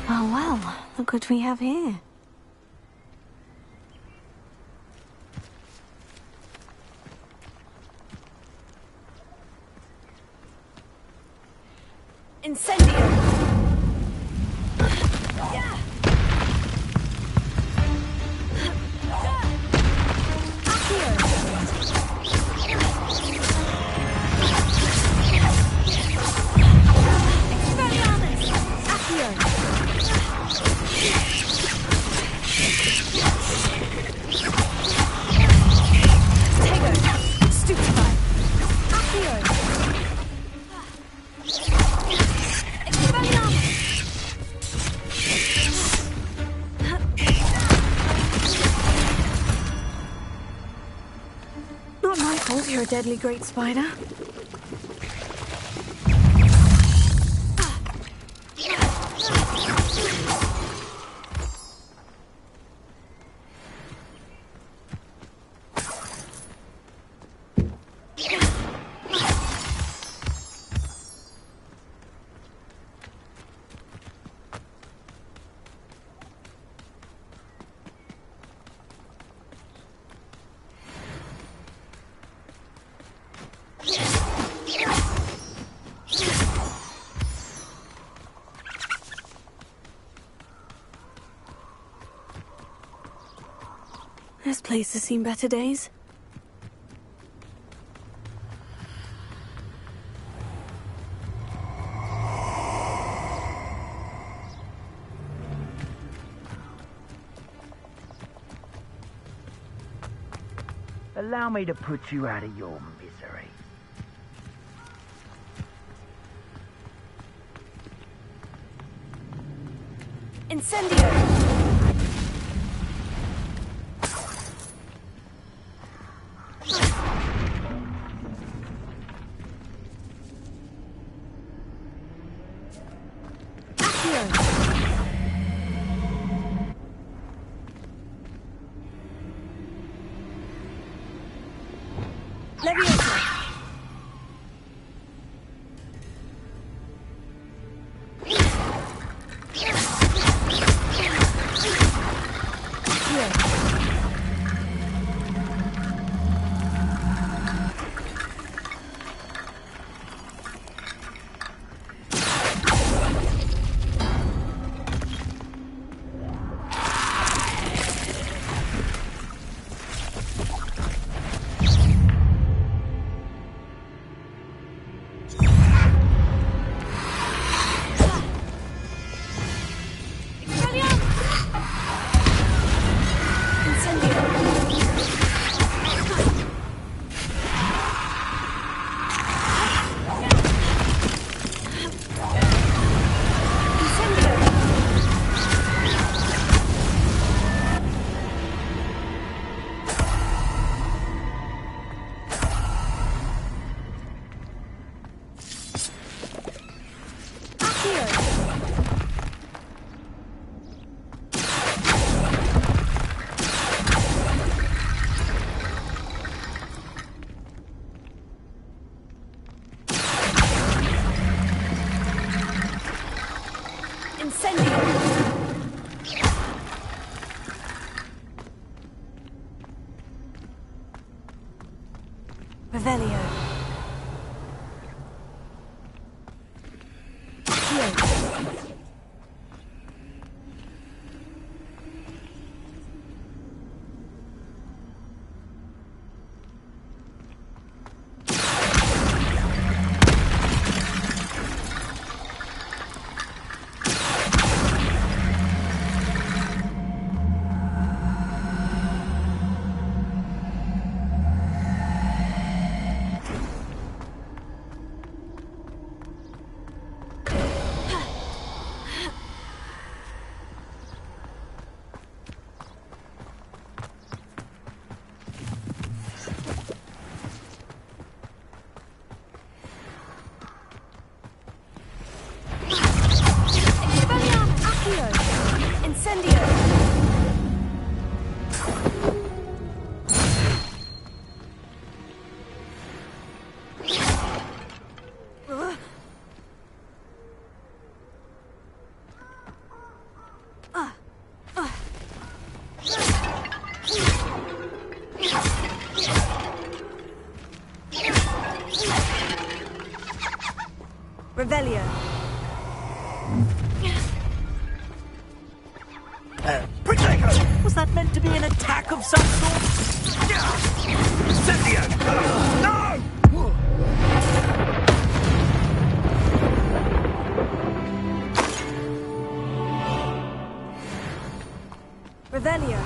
Well, look what we have here. Incendio! Not my fault you're a deadly great spider. This place has seen better days. Allow me to put you out of your misery. Incendio! Leviosa! Incendio! Revelio. Revelio. Protego! Was that meant to be an attack of some sort? Incendio! No! Revelio.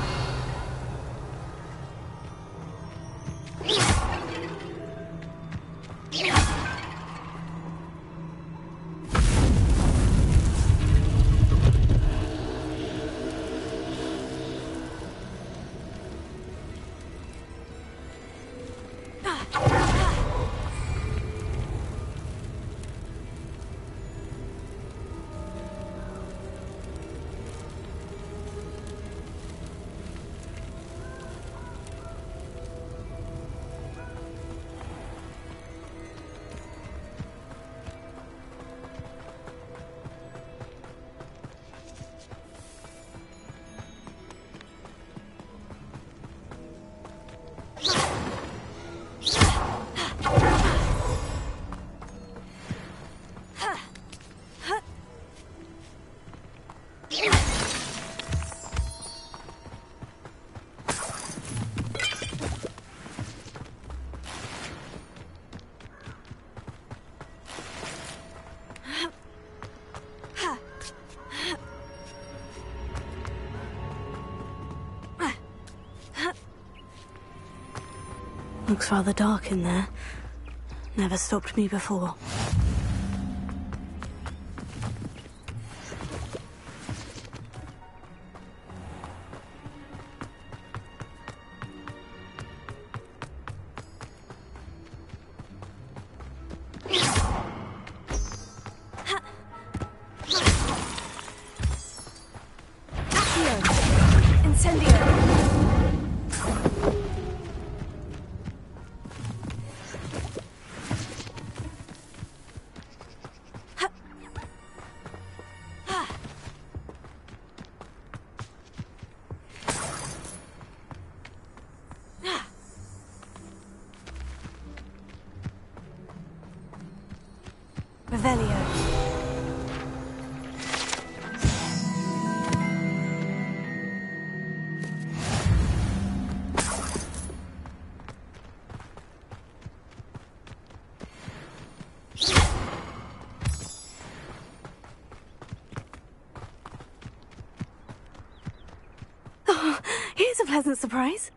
Looks rather dark in there. Never stopped me before. Revelio. Oh, here's a pleasant surprise.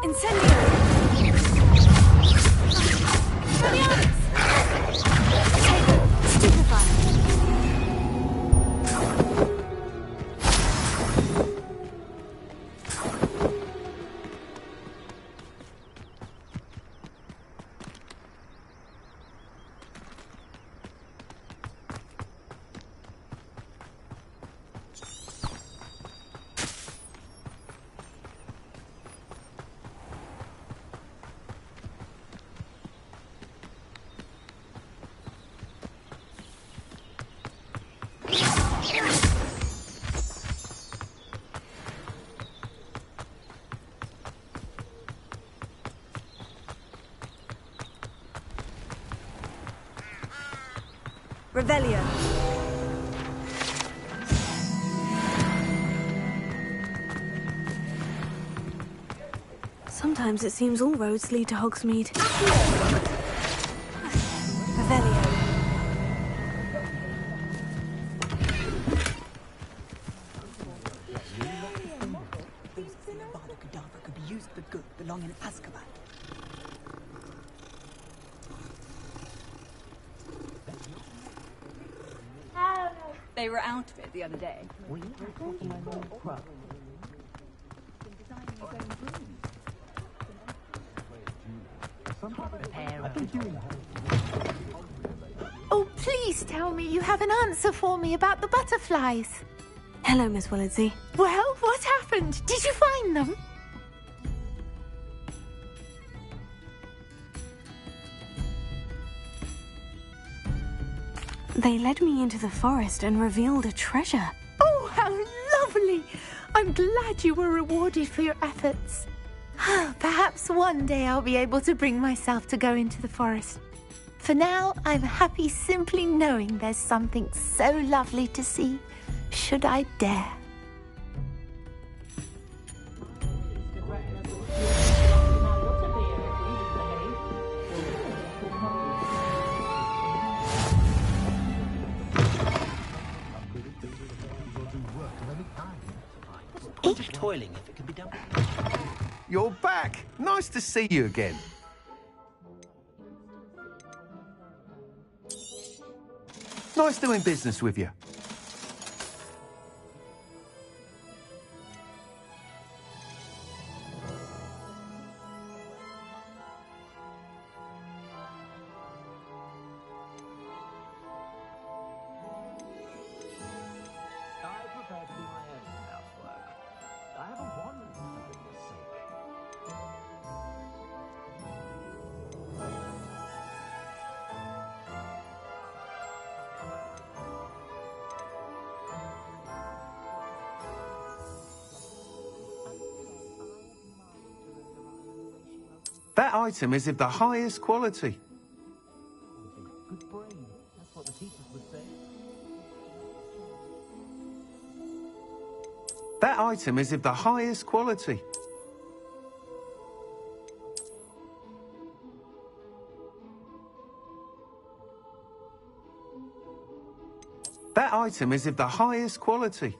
Incendio! Stupefy! Revelio. Sometimes it seems all roads lead to Hogsmeade. Revelio. Could be used for good belonging in Azkaban. They were out of it the other day. Oh, please tell me you have an answer for me about the butterflies. Hello, Miss Willardsey. Well, what happened? Did you find them? They led me into the forest and revealed a treasure. Oh, how lovely! I'm glad you were rewarded for your efforts. Perhaps one day I'll be able to bring myself to go into the forest. For now, I'm happy simply knowing there's something so lovely to see, should I dare. Just toiling if it can be done. You're back. Nice to see you again. Nice doing business with you. That item is of the highest quality. Good brain. That's what the teachers would say. That item is of the highest quality. That item is of the highest quality.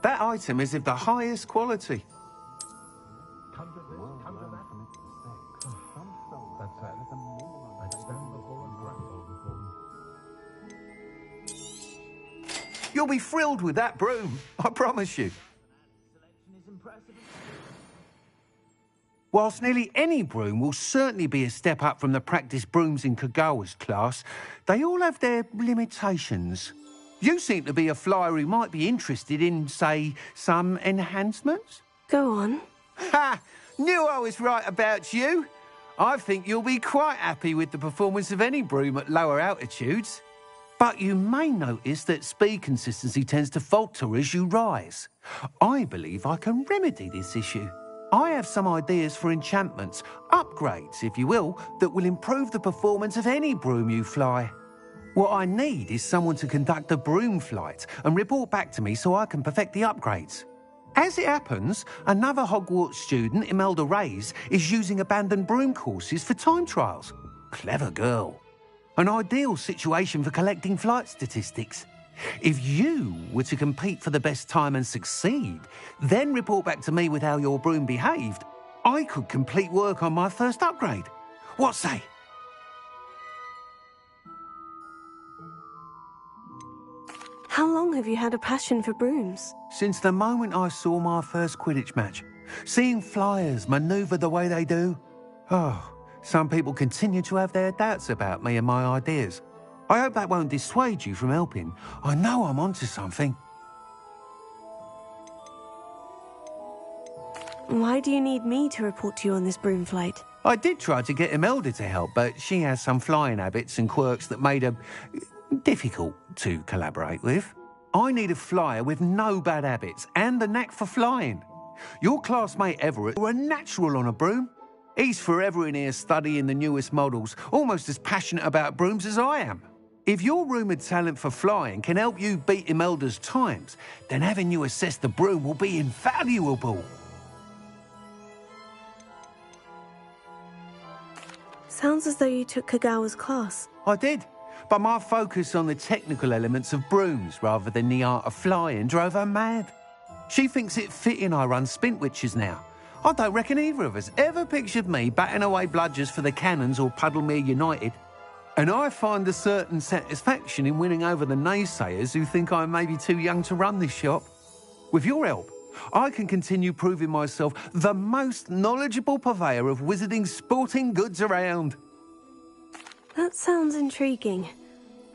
That item is of the highest quality. You'll be thrilled with that broom, I promise you. Whilst nearly any broom will certainly be a step up from the practice brooms in Kagawa's class, they all have their limitations. You seem to be a flyer who might be interested in, say, some enhancements? Go on. Ha! Knew I was right about you. I think you'll be quite happy with the performance of any broom at lower altitudes. But you may notice that speed consistency tends to falter as you rise. I believe I can remedy this issue. I have some ideas for enchantments, upgrades, if you will, that will improve the performance of any broom you fly. What I need is someone to conduct a broom flight and report back to me so I can perfect the upgrades. As it happens, another Hogwarts student, Imelda Reyes, is using abandoned broom courses for time trials. Clever girl. An ideal situation for collecting flight statistics. If you were to compete for the best time and succeed, then report back to me with how your broom behaved, I could complete work on my first upgrade. What say? How long have you had a passion for brooms? Since the moment I saw my first Quidditch match. Seeing flyers manoeuvre the way they do. Oh, some people continue to have their doubts about me and my ideas. I hope that won't dissuade you from helping. I know I'm onto something. Why do you need me to report to you on this broom flight? I did try to get Imelda to help, but she has some flying habits and quirks that made her difficult to collaborate with. I need a flyer with no bad habits and the knack for flying. Your classmate Everett were a natural on a broom. He's forever in here studying the newest models, almost as passionate about brooms as I am. If your rumoured talent for flying can help you beat Imelda's times, then having you assess the broom will be invaluable. Sounds as though you took Kagawa's class. I did, but my focus on the technical elements of brooms rather than the art of flying drove her mad. She thinks it fitting I run Spintwitches now. I don't reckon either of us ever pictured me batting away bludgers for the Cannons or Puddlemere United. And I find a certain satisfaction in winning over the naysayers who think I may be too young to run this shop. With your help, I can continue proving myself the most knowledgeable purveyor of wizarding sporting goods around. That sounds intriguing.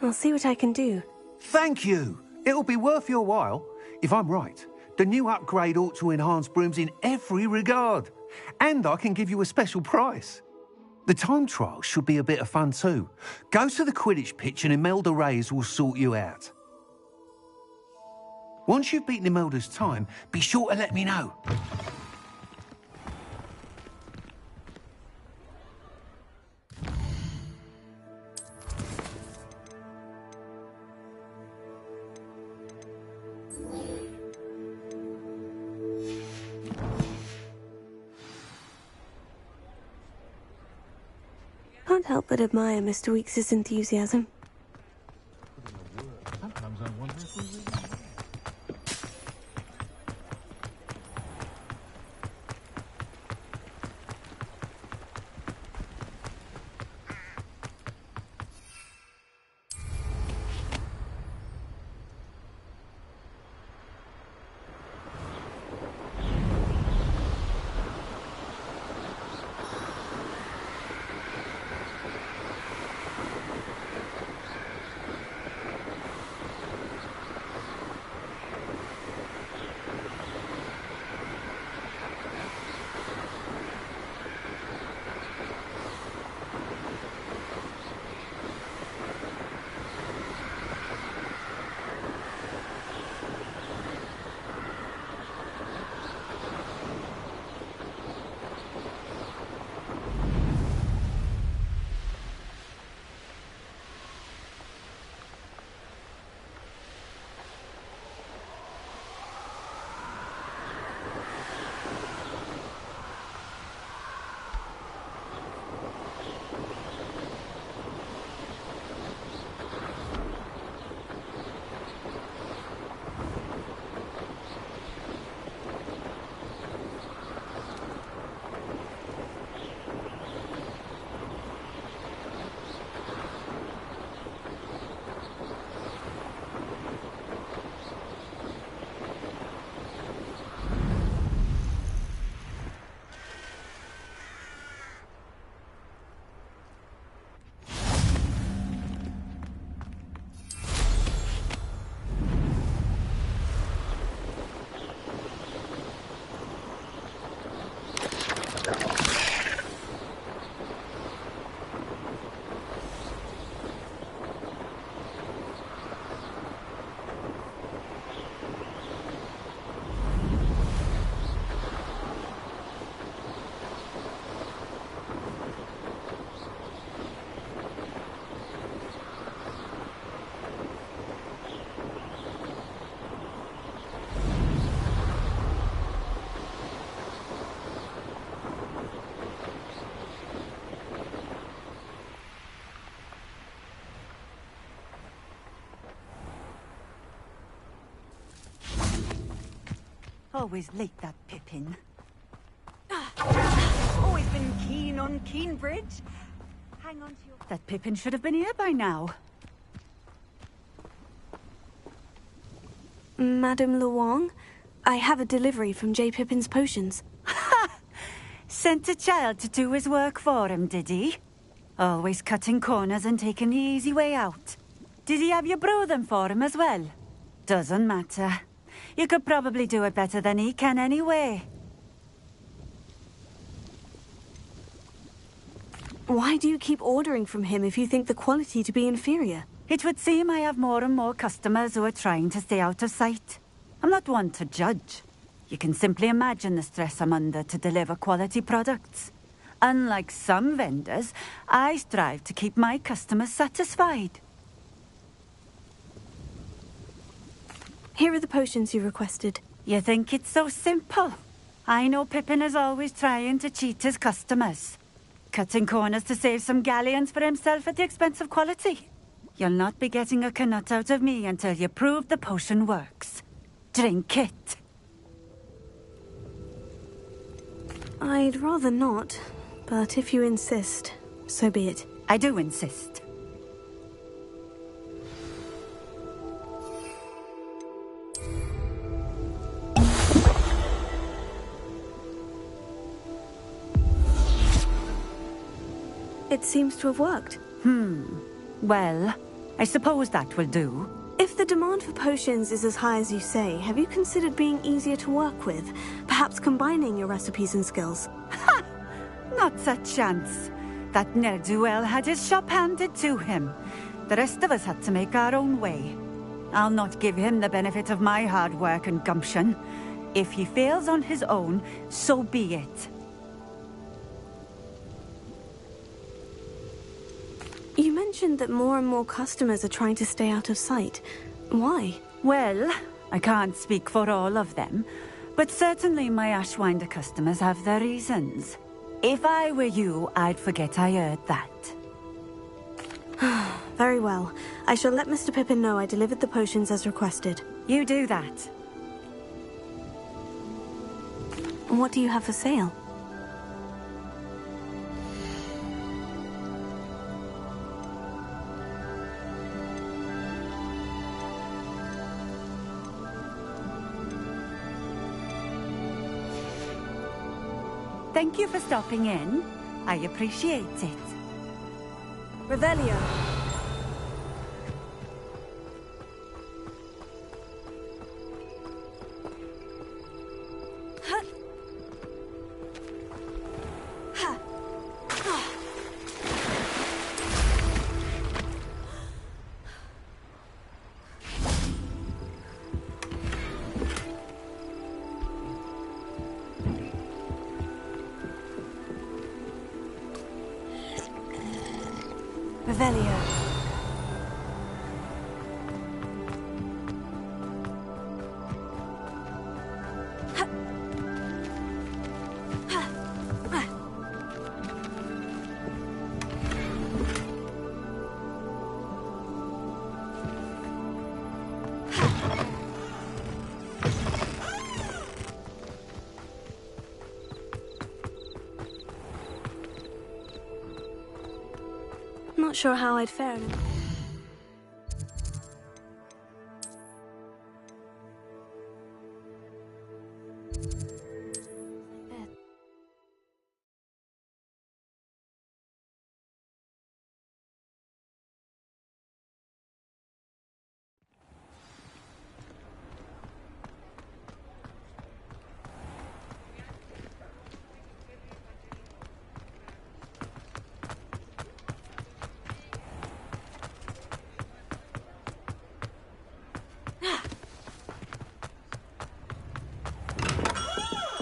I'll see what I can do. Thank you. It'll be worth your while. If I'm right, the new upgrade ought to enhance brooms in every regard. And I can give you a special price. The time trial should be a bit of fun too. Go to the Quidditch pitch and Imelda Reyes will sort you out. Once you've beaten Imelda's time, be sure to let me know. Can't help but admire Mr. Weekes' enthusiasm. Sometimes I wonder if we really... Always like that Pippin. Always been keen on Keenbridge. Hang on to your... That Pippin should have been here by now. Madame Luong, I have a delivery from J. Pippin's potions. Sent a child to do his work for him, did he? Always cutting corners and taking the easy way out. Did he have you brew them for him as well? Doesn't matter. You could probably do it better than he can anyway. Why do you keep ordering from him if you think the quality to be inferior? It would seem I have more and more customers who are trying to stay out of sight. I'm not one to judge. You can simply imagine the stress I'm under to deliver quality products. Unlike some vendors, I strive to keep my customers satisfied. Here are the potions you requested. You think it's so simple? I know Pippin is always trying to cheat his customers. Cutting corners to save some galleons for himself at the expense of quality. You'll not be getting a canut out of me until you prove the potion works. Drink it. I'd rather not, but if you insist, so be it. I do insist. It seems to have worked. Well, I suppose that will do. If the demand for potions is as high as you say, have you considered being easier to work with? Perhaps combining your recipes and skills? Ha! Not a chance. That ne'er-do-well had his shop handed to him. The rest of us had to make our own way. I'll not give him the benefit of my hard work and gumption. If he fails on his own, so be it. You mentioned that more and more customers are trying to stay out of sight. Why? Well, I can't speak for all of them, but certainly my Ashwinder customers have their reasons. If I were you, I'd forget I heard that. Very well. I shall let Mr. Pippin know I delivered the potions as requested. You do that. What do you have for sale? Thank you for stopping in. I appreciate it. Revelio. Revelio. Not sure how I'd fare in it.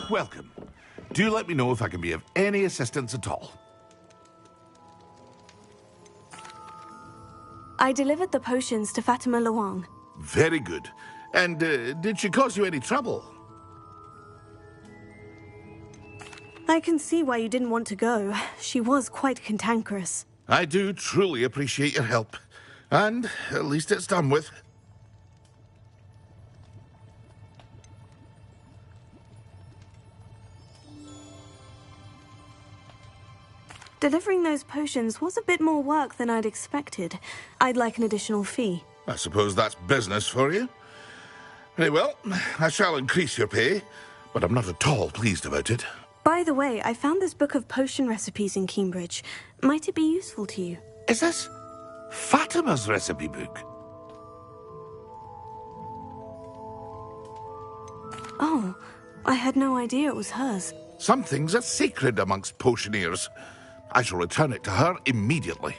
Welcome. Do let me know if I can be of any assistance at all. I delivered the potions to Fatima Luong. Very good. And did she cause you any trouble? I can see why you didn't want to go. She was quite cantankerous. I do truly appreciate your help. And at least it's done with. Delivering those potions was a bit more work than I'd expected. I'd like an additional fee. I suppose that's business for you. Very well, I shall increase your pay, but I'm not at all pleased about it. By the way, I found this book of potion recipes in Cambridge. Might it be useful to you? Is this Fatima's recipe book? Oh, I had no idea it was hers. Some things are sacred amongst potioneers. I shall return it to her immediately.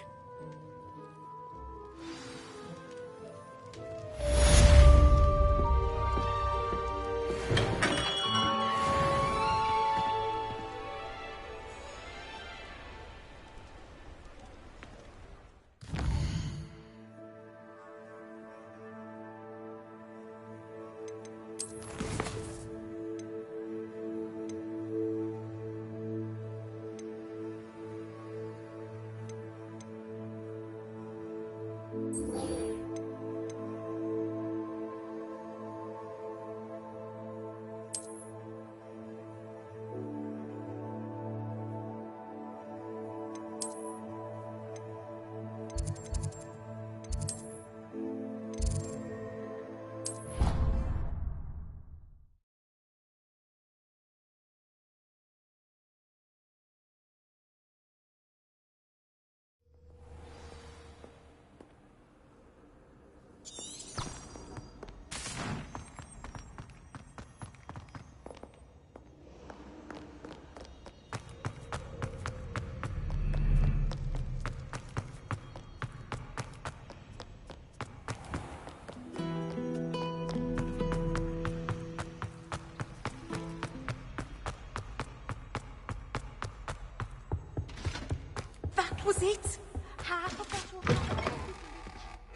Was it? Half a bottle of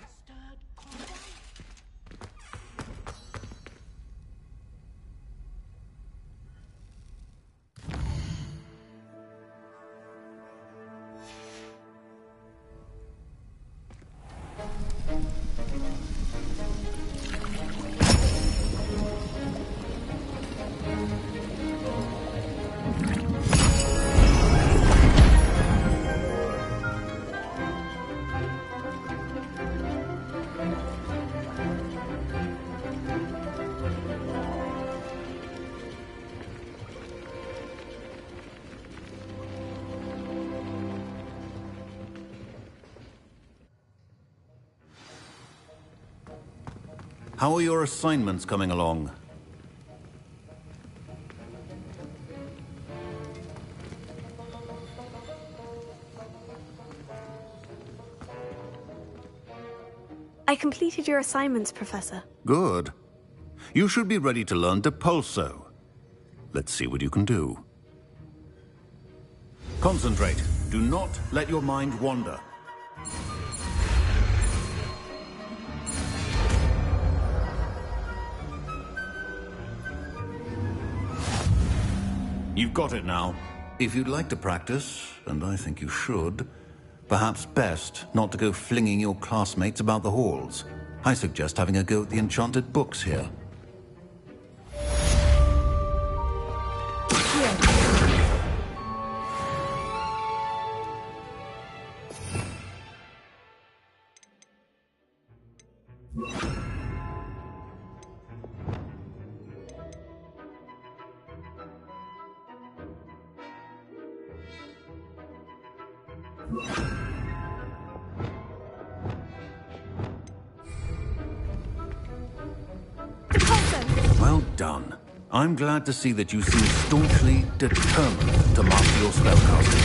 stirred corn. How are your assignments coming along? I completed your assignments, Professor. Good. You should be ready to learn Depulso. Let's see what you can do. Concentrate. Do not let your mind wander. You've got it now. If you'd like to practice, and I think you should, perhaps best not to go flinging your classmates about the halls. I suggest having a go at the enchanted books here. Well done. I'm glad to see that you seem staunchly determined to master your spellcasting.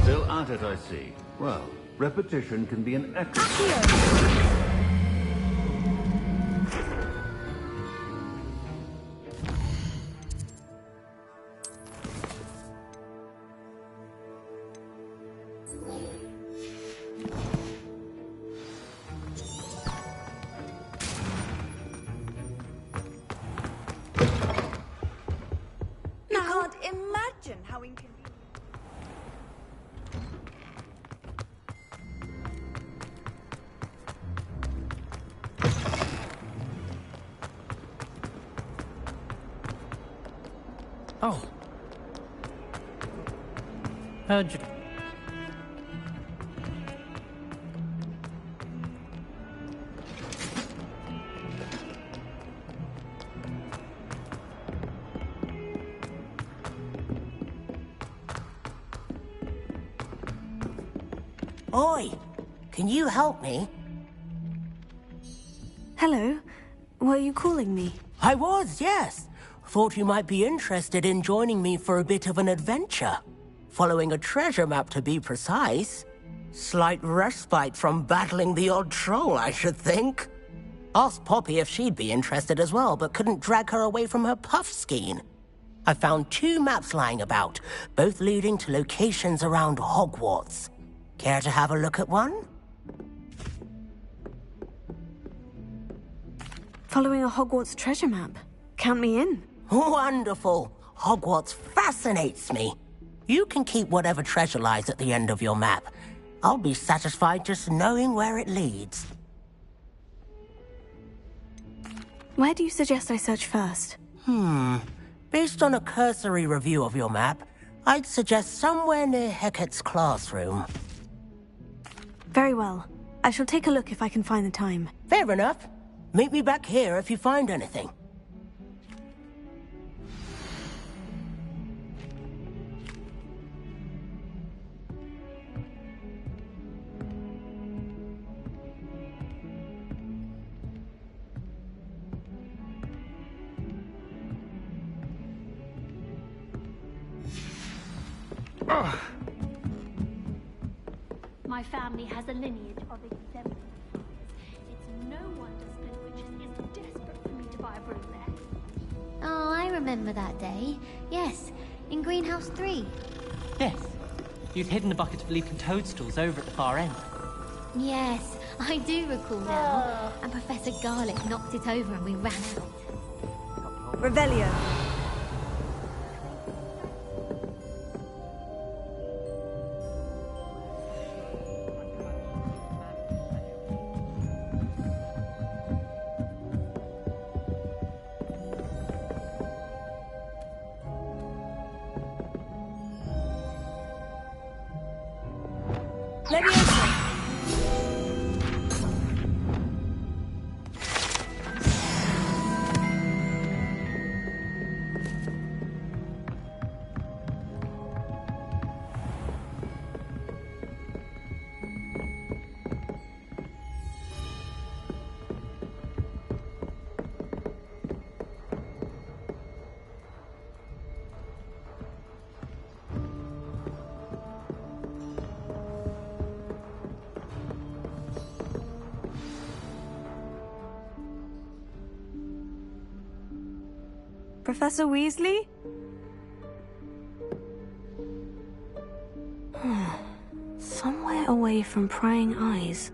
Still at it, I see. Well, repetition can be an excellent... How inconvenient. Oh. Heard you. Oi! Can you help me? Hello. Were you calling me? I was, yes. Thought you might be interested in joining me for a bit of an adventure. Following a treasure map, to be precise. Slight respite from battling the odd troll, I should think. Asked Poppy if she'd be interested as well, but couldn't drag her away from her puff skein. I found 2 maps lying about, both leading to locations around Hogwarts. Care to have a look at one? Following a Hogwarts treasure map. Count me in. Wonderful. Hogwarts fascinates me. You can keep whatever treasure lies at the end of your map. I'll be satisfied just knowing where it leads. Where do you suggest I search first? Based on a cursory review of your map, I'd suggest somewhere near Hecat's classroom. Very well. I shall take a look if I can find the time. Fair enough. Meet me back here if you find anything. My family has a lineage of exemplary fathers. It's no wonder Spinwitches is desperate for me to buy a broom there. Oh, I remember that day. Yes, in Greenhouse 3. Yes. You'd hidden a bucket of leaping toadstools over at the far end. Yes, I do recall now. And Professor Garlick knocked it over and we ran out. Revelio. Professor Weasley? Somewhere away from prying eyes.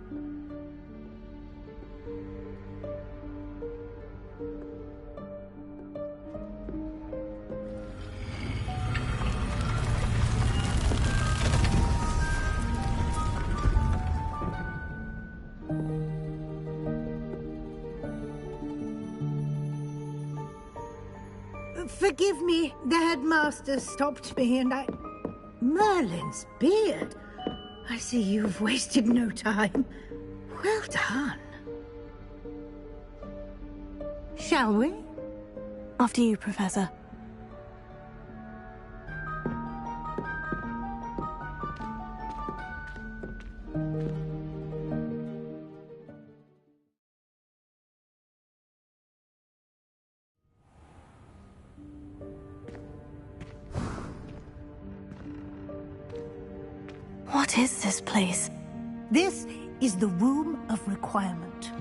Forgive me, the headmaster stopped me and I... Merlin's beard. I see you've wasted no time. Well done. Shall we? After you, Professor. What is this place? This is the Room of Requirement.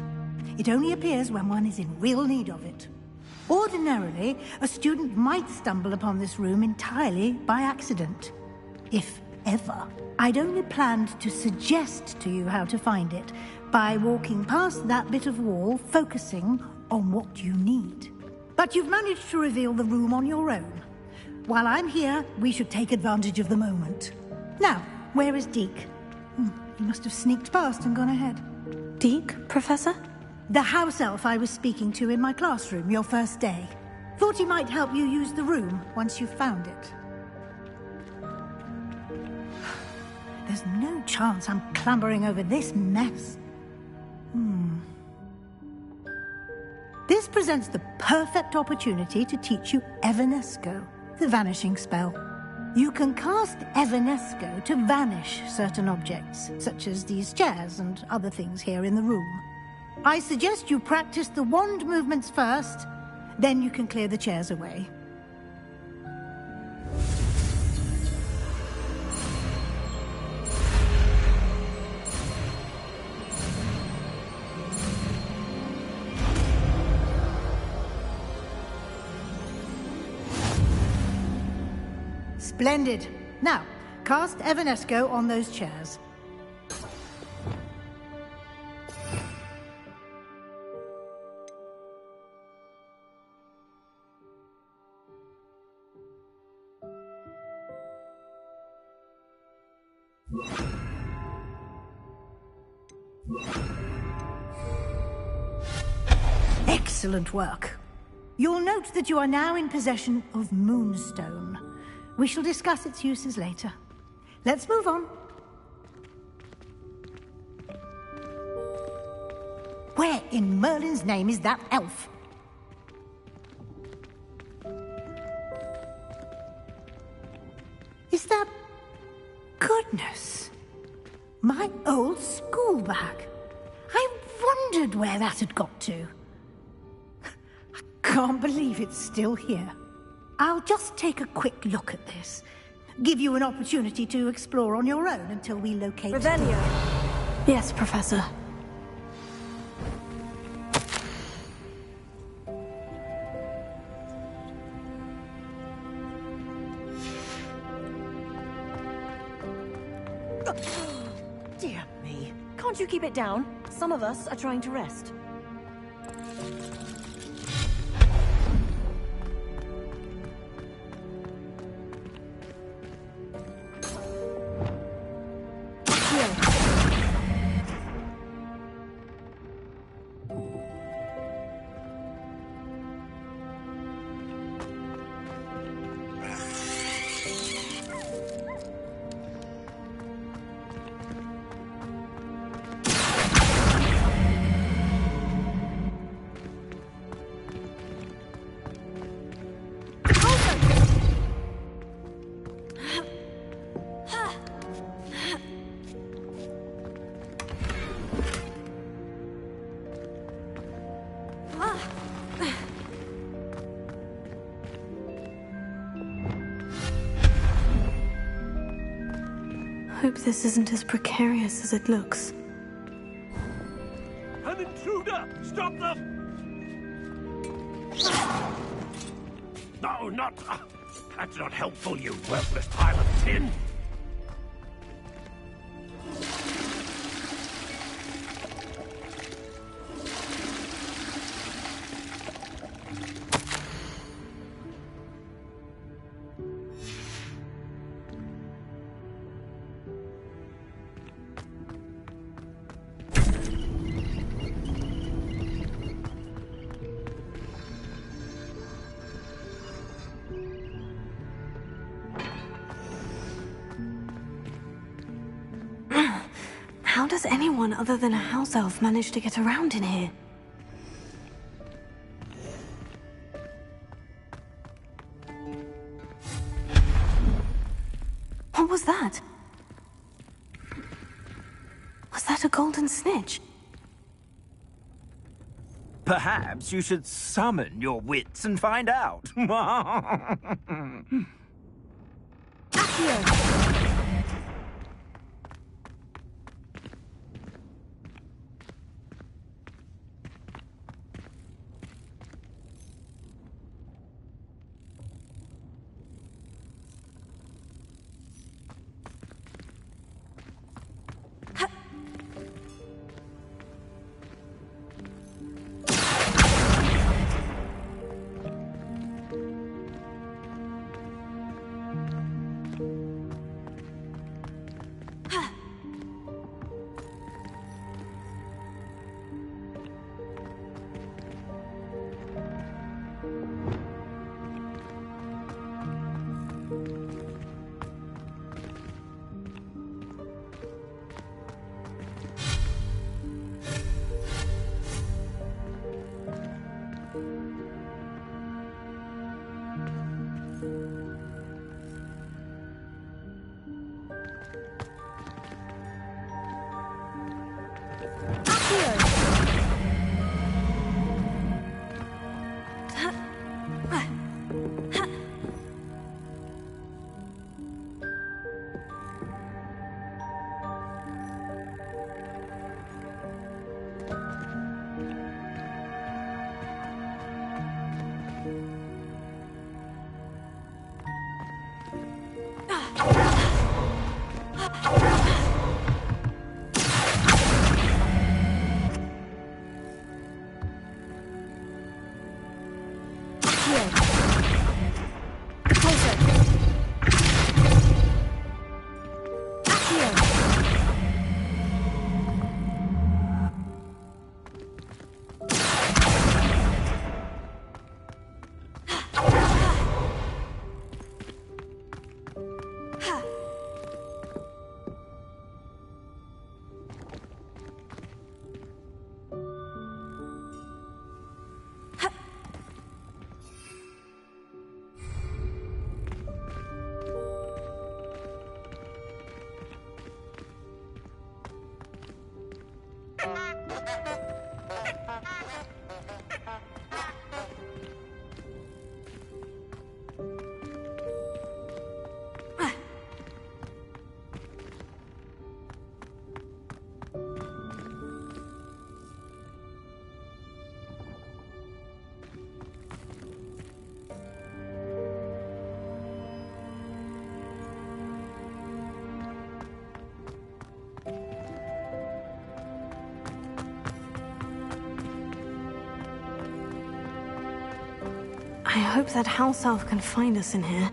It only appears when one is in real need of it. Ordinarily, a student might stumble upon this room entirely by accident. If ever. I'd only planned to suggest to you how to find it by walking past that bit of wall, focusing on what you need. But you've managed to reveal the room on your own. While I'm here, we should take advantage of the moment. Now, where is Deke? He must have sneaked past and gone ahead. Deke, Professor? The house elf I was speaking to in my classroom your first day. Thought he might help you use the room once you've found it. There's no chance I'm clambering over this mess. This presents the perfect opportunity to teach you Evanesco, the vanishing spell. You can cast Evanesco to vanish certain objects, such as these chairs and other things here in the room. I suggest you practice the wand movements first, then you can clear the chairs away. Splendid. Now, cast Evanesco on those chairs. Excellent work. You'll note that you are now in possession of Moonstone. We shall discuss its uses later. Let's move on. Where in Merlin's name is that elf? Is that... Goodness! My old school bag. I wondered where that had got to. I can't believe it's still here. I'll just take a quick look at this. Give you an opportunity to explore on your own until we locate... Revelio. Yes, Professor. Dear me. Can't you keep it down? Some of us are trying to rest. Hope this isn't as precarious as it looks. An intruder! Stop them! No, not... that's not helpful, you worthless pile of tin! How does anyone other than a house elf manage to get around in here? What was that? Was that a golden snitch? Perhaps you should summon your wits and find out. I hope that house elf can find us in here.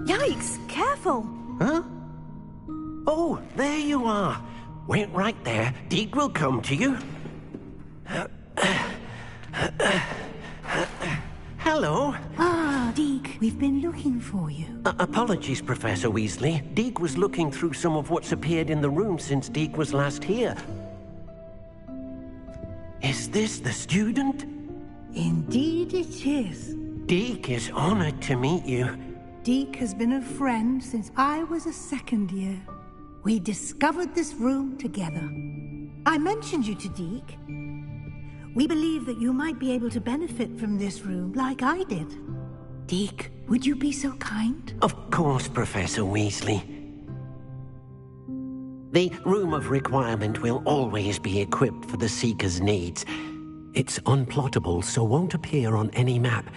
Yikes! Careful! Huh? Oh, there you are. Wait right there. Deke will come to you. Hello. Ah, Deke, we've been looking for you. Apologies, Professor Weasley. Deke was looking through some of what's appeared in the room since Deke was last here. Is this the student? Indeed it is. Deke is honored to meet you. Deke has been a friend since I was a second year. We discovered this room together. I mentioned you to Deke. We believe that you might be able to benefit from this room like I did. Deke, would you be so kind? Of course, Professor Weasley. The Room of Requirement will always be equipped for the Seeker's needs. It's unplottable, so won't appear on any map.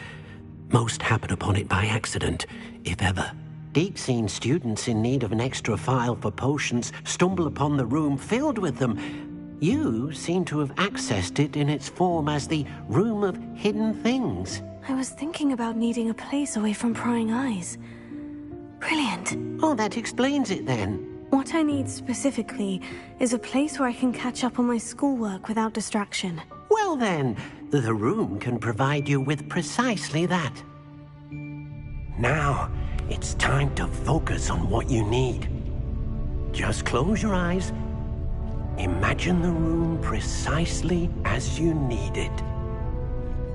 Most happen upon it by accident, if ever. Deke's seen students in need of an extra file for potions stumble upon the room filled with them. You seem to have accessed it in its form as the Room of Hidden Things. I was thinking about needing a place away from prying eyes. Brilliant. Oh, that explains it then. What I need specifically is a place where I can catch up on my schoolwork without distraction. Well then, the room can provide you with precisely that. Now, it's time to focus on what you need. Just close your eyes. Imagine the room precisely as you need it.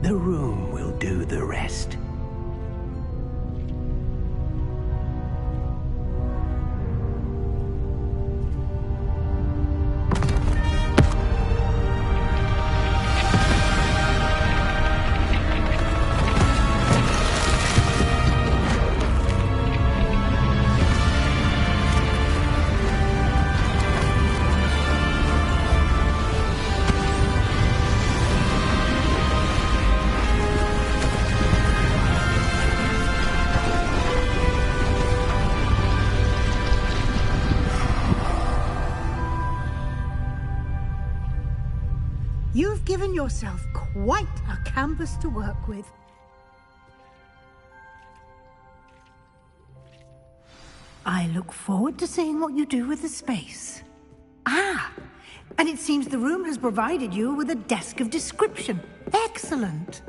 The room will do the rest. You've given yourself quite a canvas to work with. I look forward to seeing what you do with the space. Ah, and it seems the room has provided you with a desk of description. Excellent.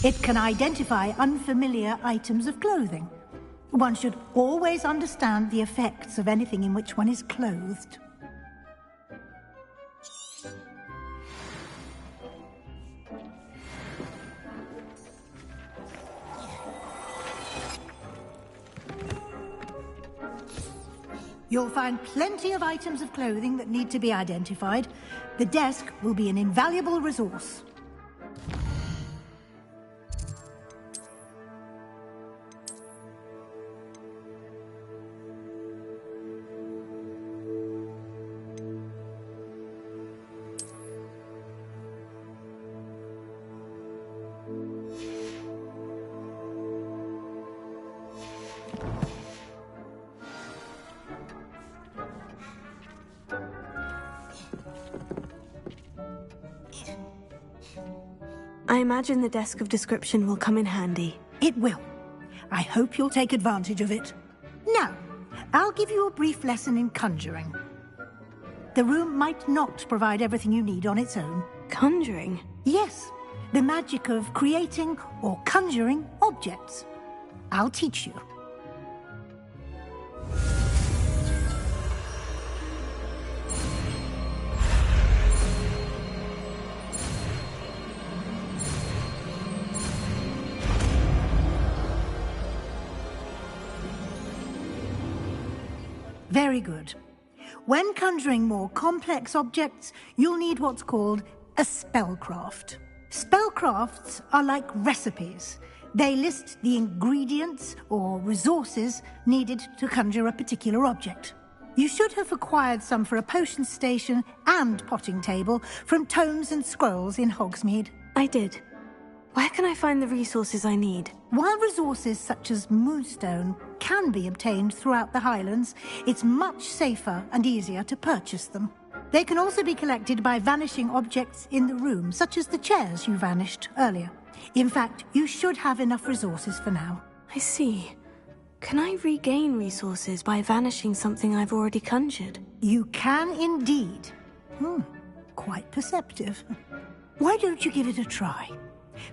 It can identify unfamiliar items of clothing. One should always understand the effects of anything in which one is clothed. You'll find plenty of items of clothing that need to be identified. The desk will be an invaluable resource. I imagine the desk of description will come in handy. It will. I hope you'll take advantage of it. Now, I'll give you a brief lesson in conjuring. The room might not provide everything you need on its own. Conjuring? Yes, the magic of creating or conjuring objects. I'll teach you. Very good. When conjuring more complex objects, you'll need what's called a spellcraft. Spellcrafts are like recipes. They list the ingredients or resources needed to conjure a particular object. You should have acquired some for a potion station and potting table from Tomes and Scrolls in Hogsmeade. I did. Where can I find the resources I need? While resources such as Moonstone can be obtained throughout the Highlands, it's much safer and easier to purchase them. They can also be collected by vanishing objects in the room, such as the chairs you vanished earlier. In fact, you should have enough resources for now. I see. Can I regain resources by vanishing something I've already conjured? You can indeed. Quite perceptive. Why don't you give it a try?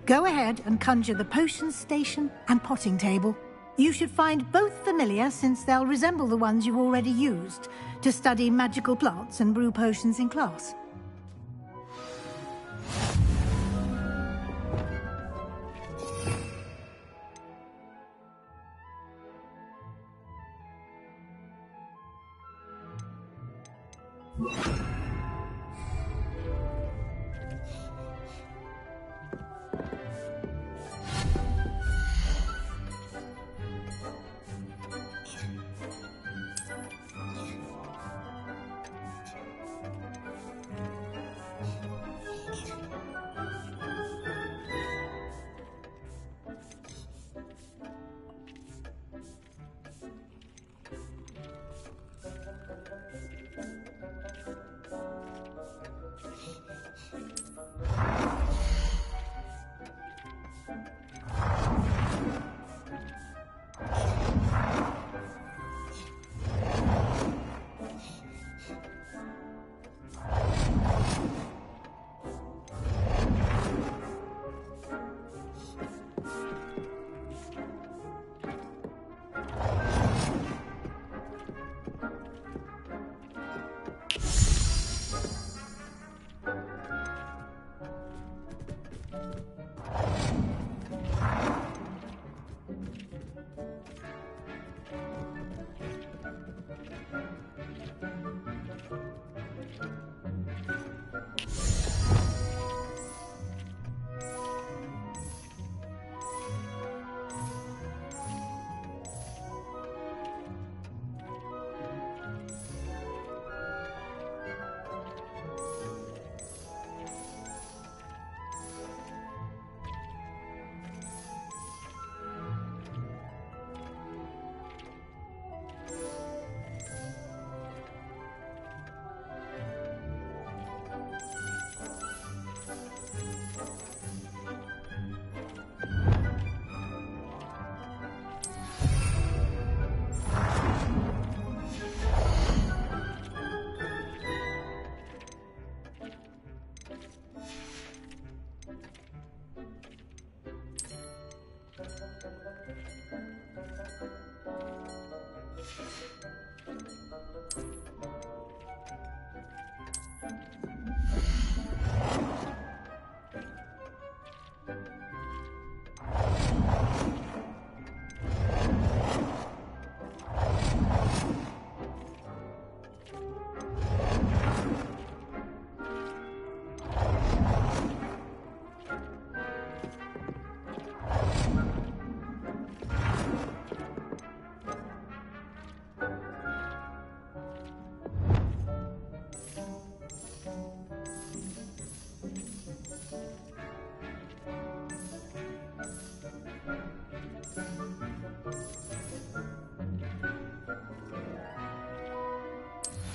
Go ahead and conjure the potion station and potting table. You should find both familiar, since they'll resemble the ones you've already used to study magical plants and brew potions in class.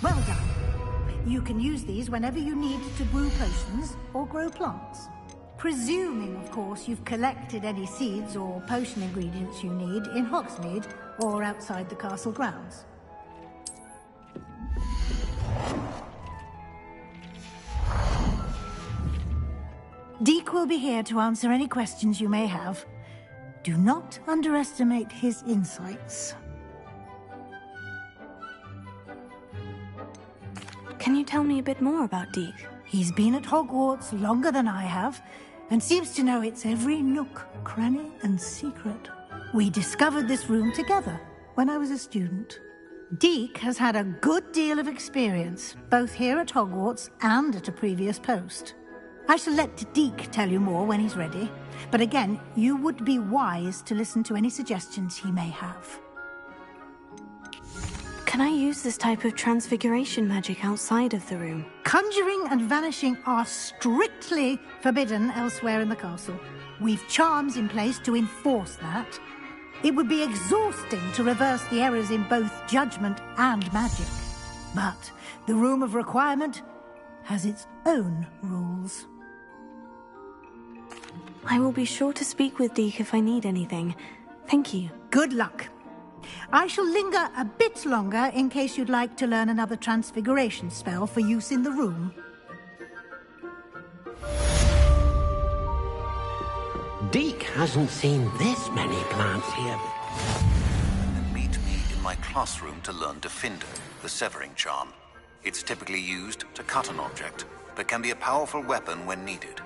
Well done. You can use these whenever you need to brew potions or grow plants. Presuming, of course, you've collected any seeds or potion ingredients you need in Hogsmeade or outside the castle grounds. Deek will be here to answer any questions you may have. Do not underestimate his insights. Can you tell me a bit more about Deek? He's been at Hogwarts longer than I have, and seems to know its every nook, cranny, and secret. We discovered this room together when I was a student. Deek has had a good deal of experience, both here at Hogwarts and at a previous post. I shall let Deek tell you more when he's ready, but again, you would be wise to listen to any suggestions he may have. Can I use this type of transfiguration magic outside of the room? Conjuring and vanishing are strictly forbidden elsewhere in the castle. We've charms in place to enforce that. It would be exhausting to reverse the errors in both judgment and magic. But the Room of Requirement has its own rules. I will be sure to speak with Deke if I need anything. Thank you. Good luck. I shall linger a bit longer in case you'd like to learn another transfiguration spell for use in the room. Deke hasn't seen this many plants here. And meet me in my classroom to learn Defindo, the severing charm. It's typically used to cut an object, but can be a powerful weapon when needed.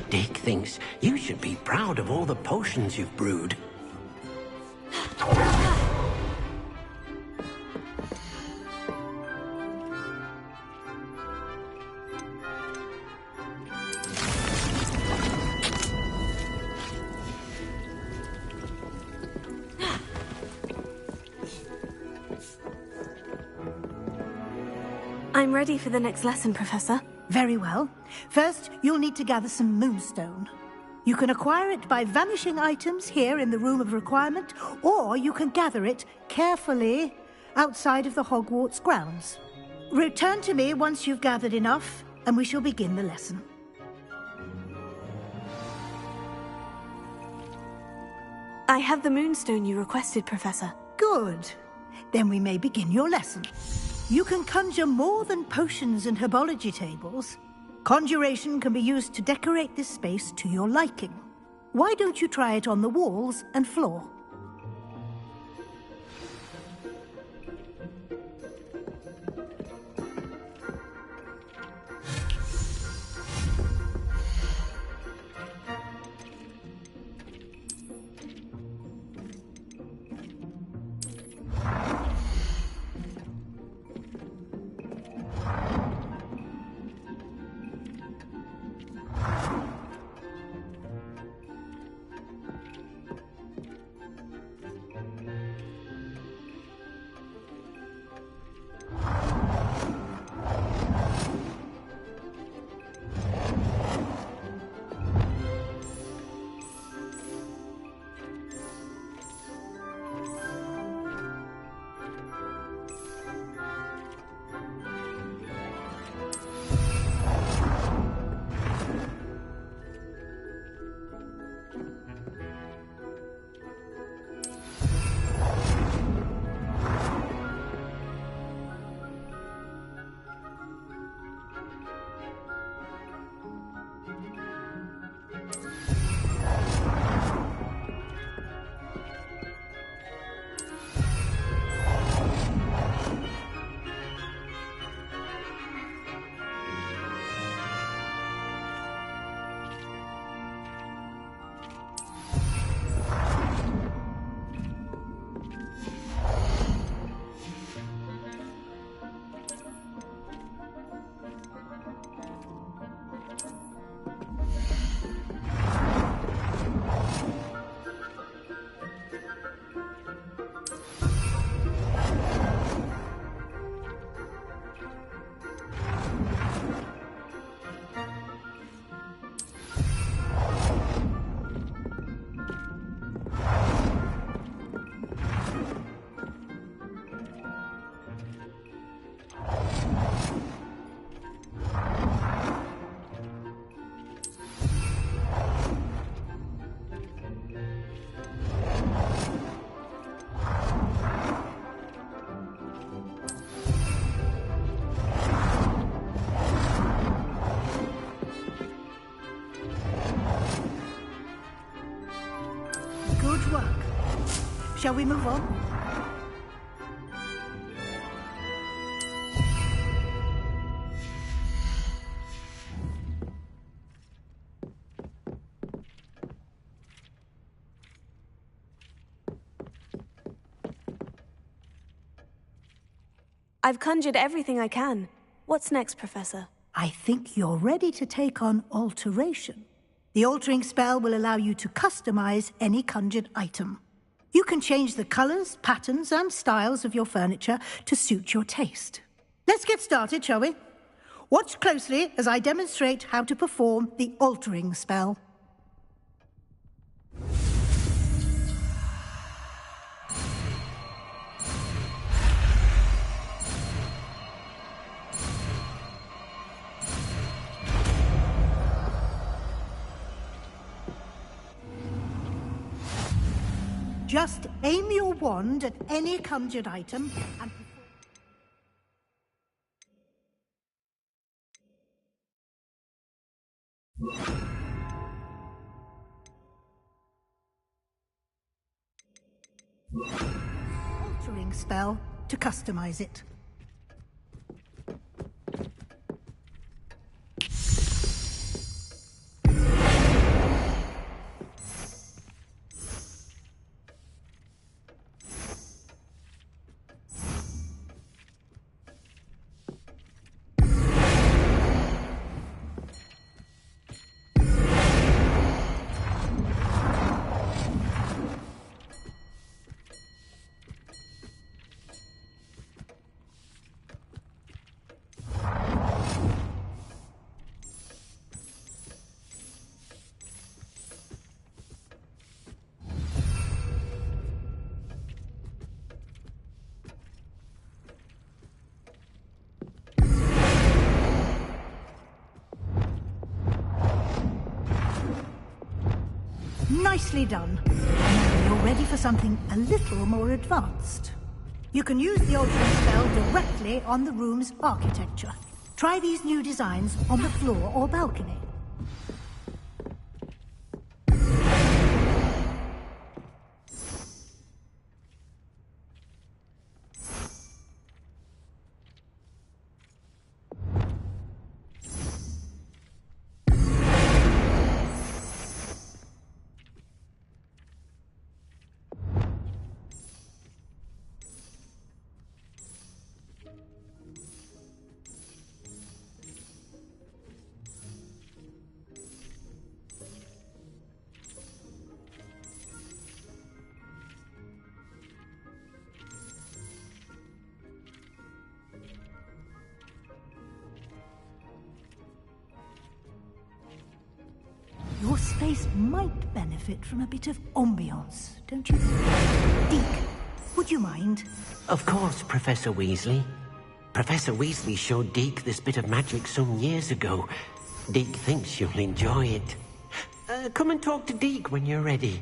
Deke thinks you should be proud of all the potions you've brewed. I'm ready for the next lesson, Professor. Very well. First, you'll need to gather some moonstone. You can acquire it by vanishing items here in the Room of Requirement, or you can gather it carefully outside of the Hogwarts grounds. Return to me once you've gathered enough, and we shall begin the lesson. I have the moonstone you requested, Professor. Good. Then we may begin your lesson. You can conjure more than potions and herbology tables. Conjuration can be used to decorate this space to your liking. Why don't you try it on the walls and floor? Shall we move on? I've conjured everything I can. What's next, Professor? I think you're ready to take on alteration. The altering spell will allow you to customize any conjured item. You can change the colors, patterns, and styles of your furniture to suit your taste. Let's get started, shall we? Watch closely as I demonstrate how to perform the altering spell. Just aim your wand at any conjured item and... altering spell to customize it. Nicely done. Now you're ready for something a little more advanced. You can use the altering spell directly on the room's architecture. Try these new designs on the floor or balcony. Your space might benefit from a bit of ambiance, don't you think? Deke, would you mind? Of course, Professor Weasley. Professor Weasley showed Deke this bit of magic some years ago. Deke thinks you'll enjoy it. Come and talk to Deke when you're ready.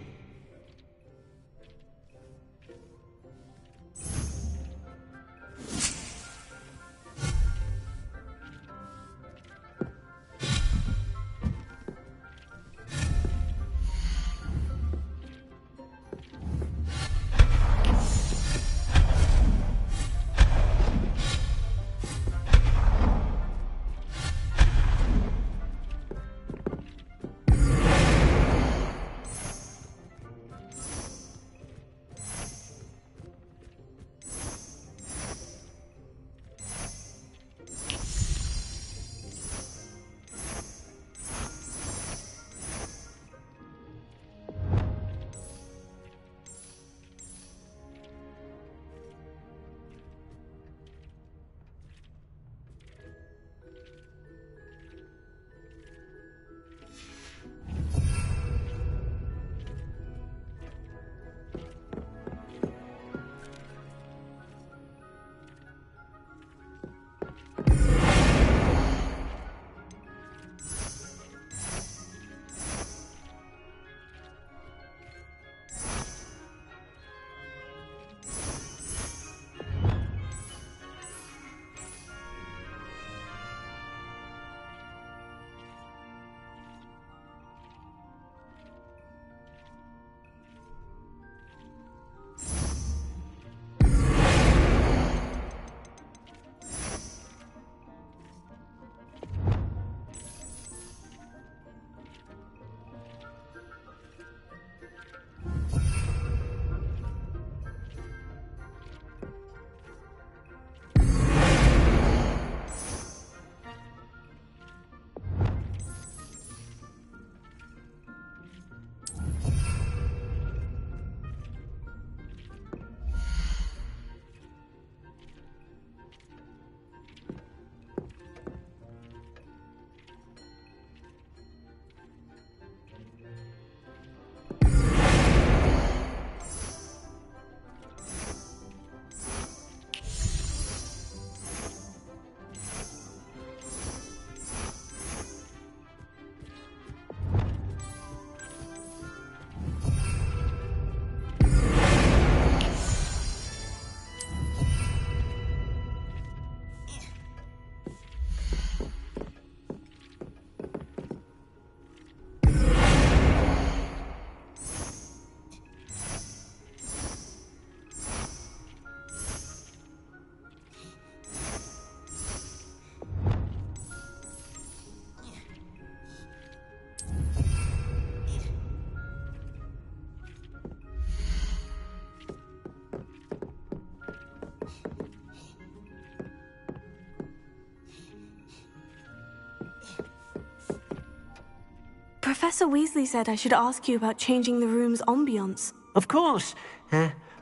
Professor Weasley said I should ask you about changing the room's ambiance. Of course.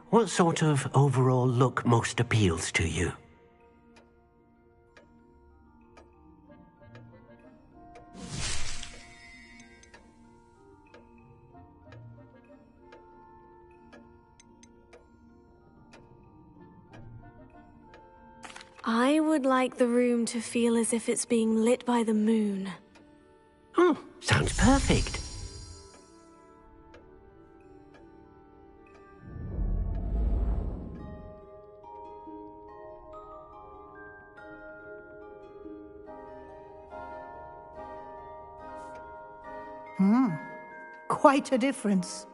What sort of overall look most appeals to you? I would like the room to feel as if it's being lit by the moon. Oh, sounds perfect. Quite a difference.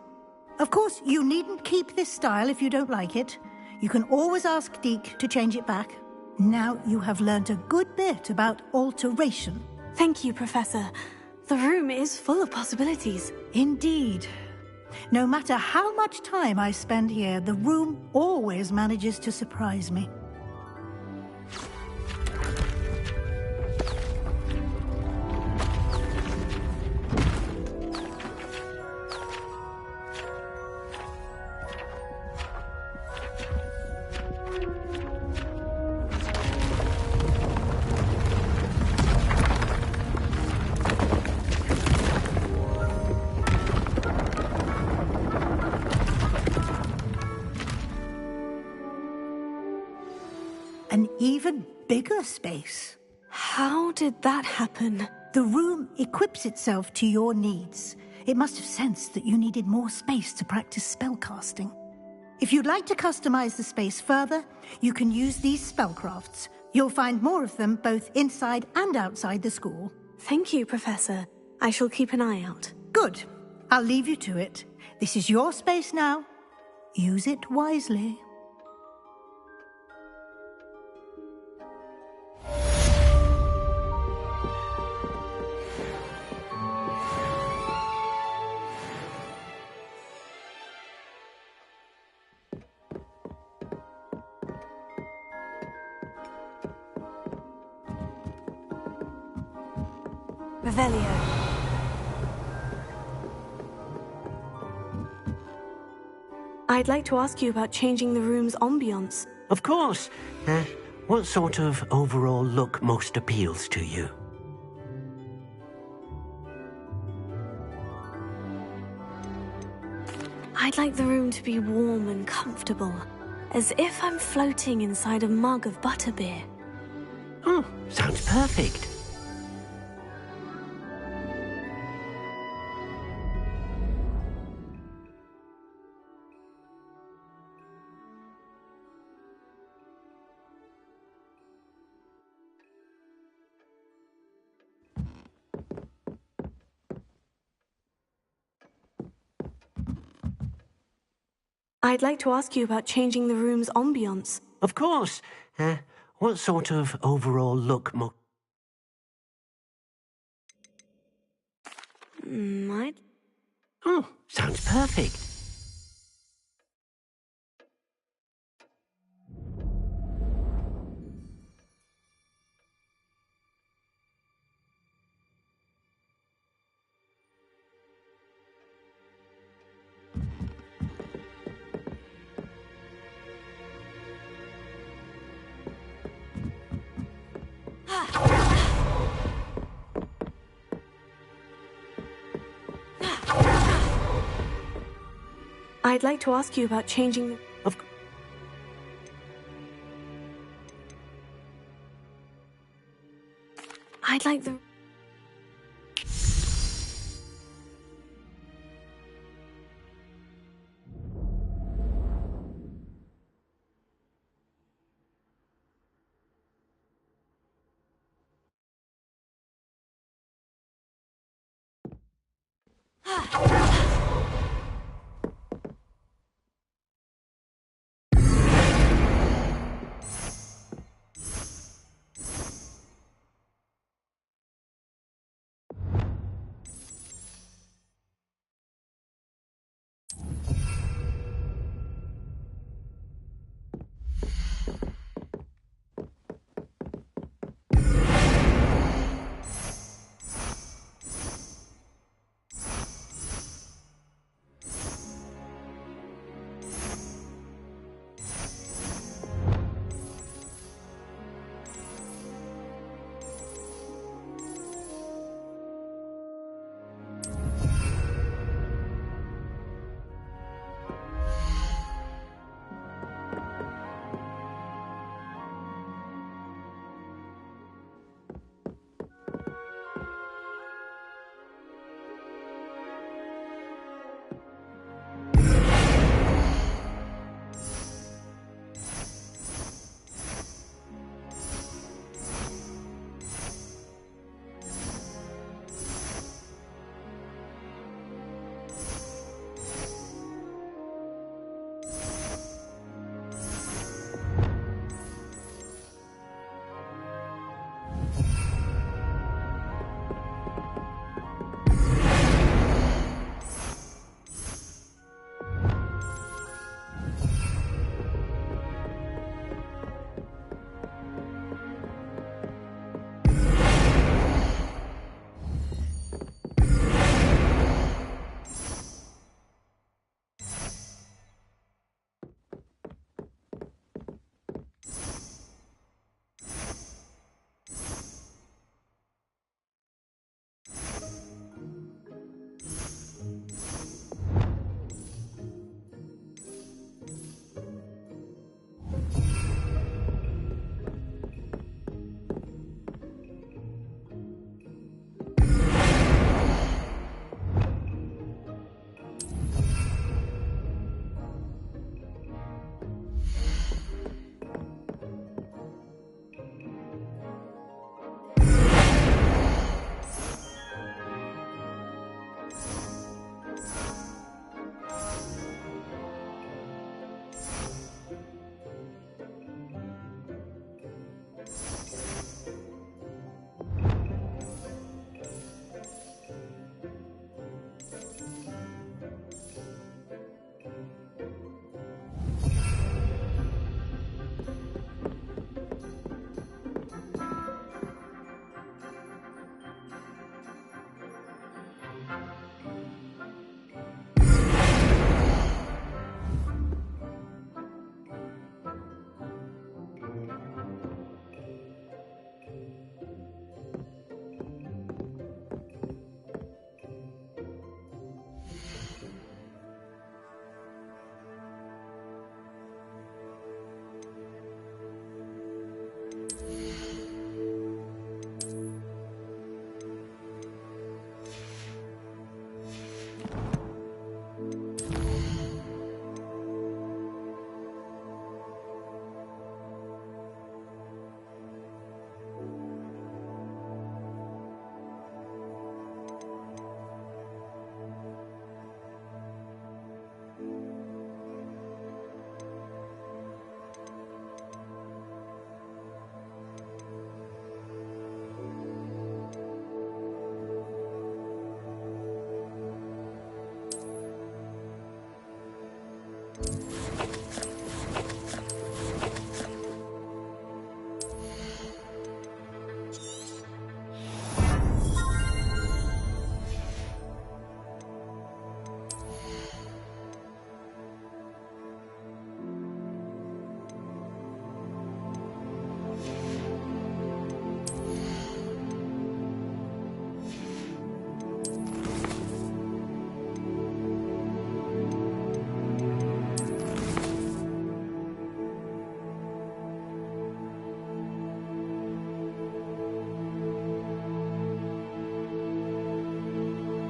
Of course, you needn't keep this style if you don't like it. You can always ask Deke to change it back. Now you have learnt a good bit about alteration. Thank you, Professor. The room is full of possibilities. Indeed. No matter how much time I spend here, the room always manages to surprise me. An even bigger space. How did that happen? The room equips itself to your needs. It must have sensed that you needed more space to practice spellcasting. If you'd like to customize the space further, you can use these spellcrafts. You'll find more of them both inside and outside the school. Thank you, Professor. I shall keep an eye out. Good. I'll leave you to it. This is your space now. Use it wisely. Revelio. I'd like to ask you about changing the room's ambiance. Of course. What sort of overall look most appeals to you? I'd like the room to be warm and comfortable, as if I'm floating inside a mug of butterbeer. Oh, sounds perfect. I'd like to ask you about changing the room's ambiance. Of course. What sort of overall look Oh, sounds perfect. I'd like to ask you about changing... I'd like the...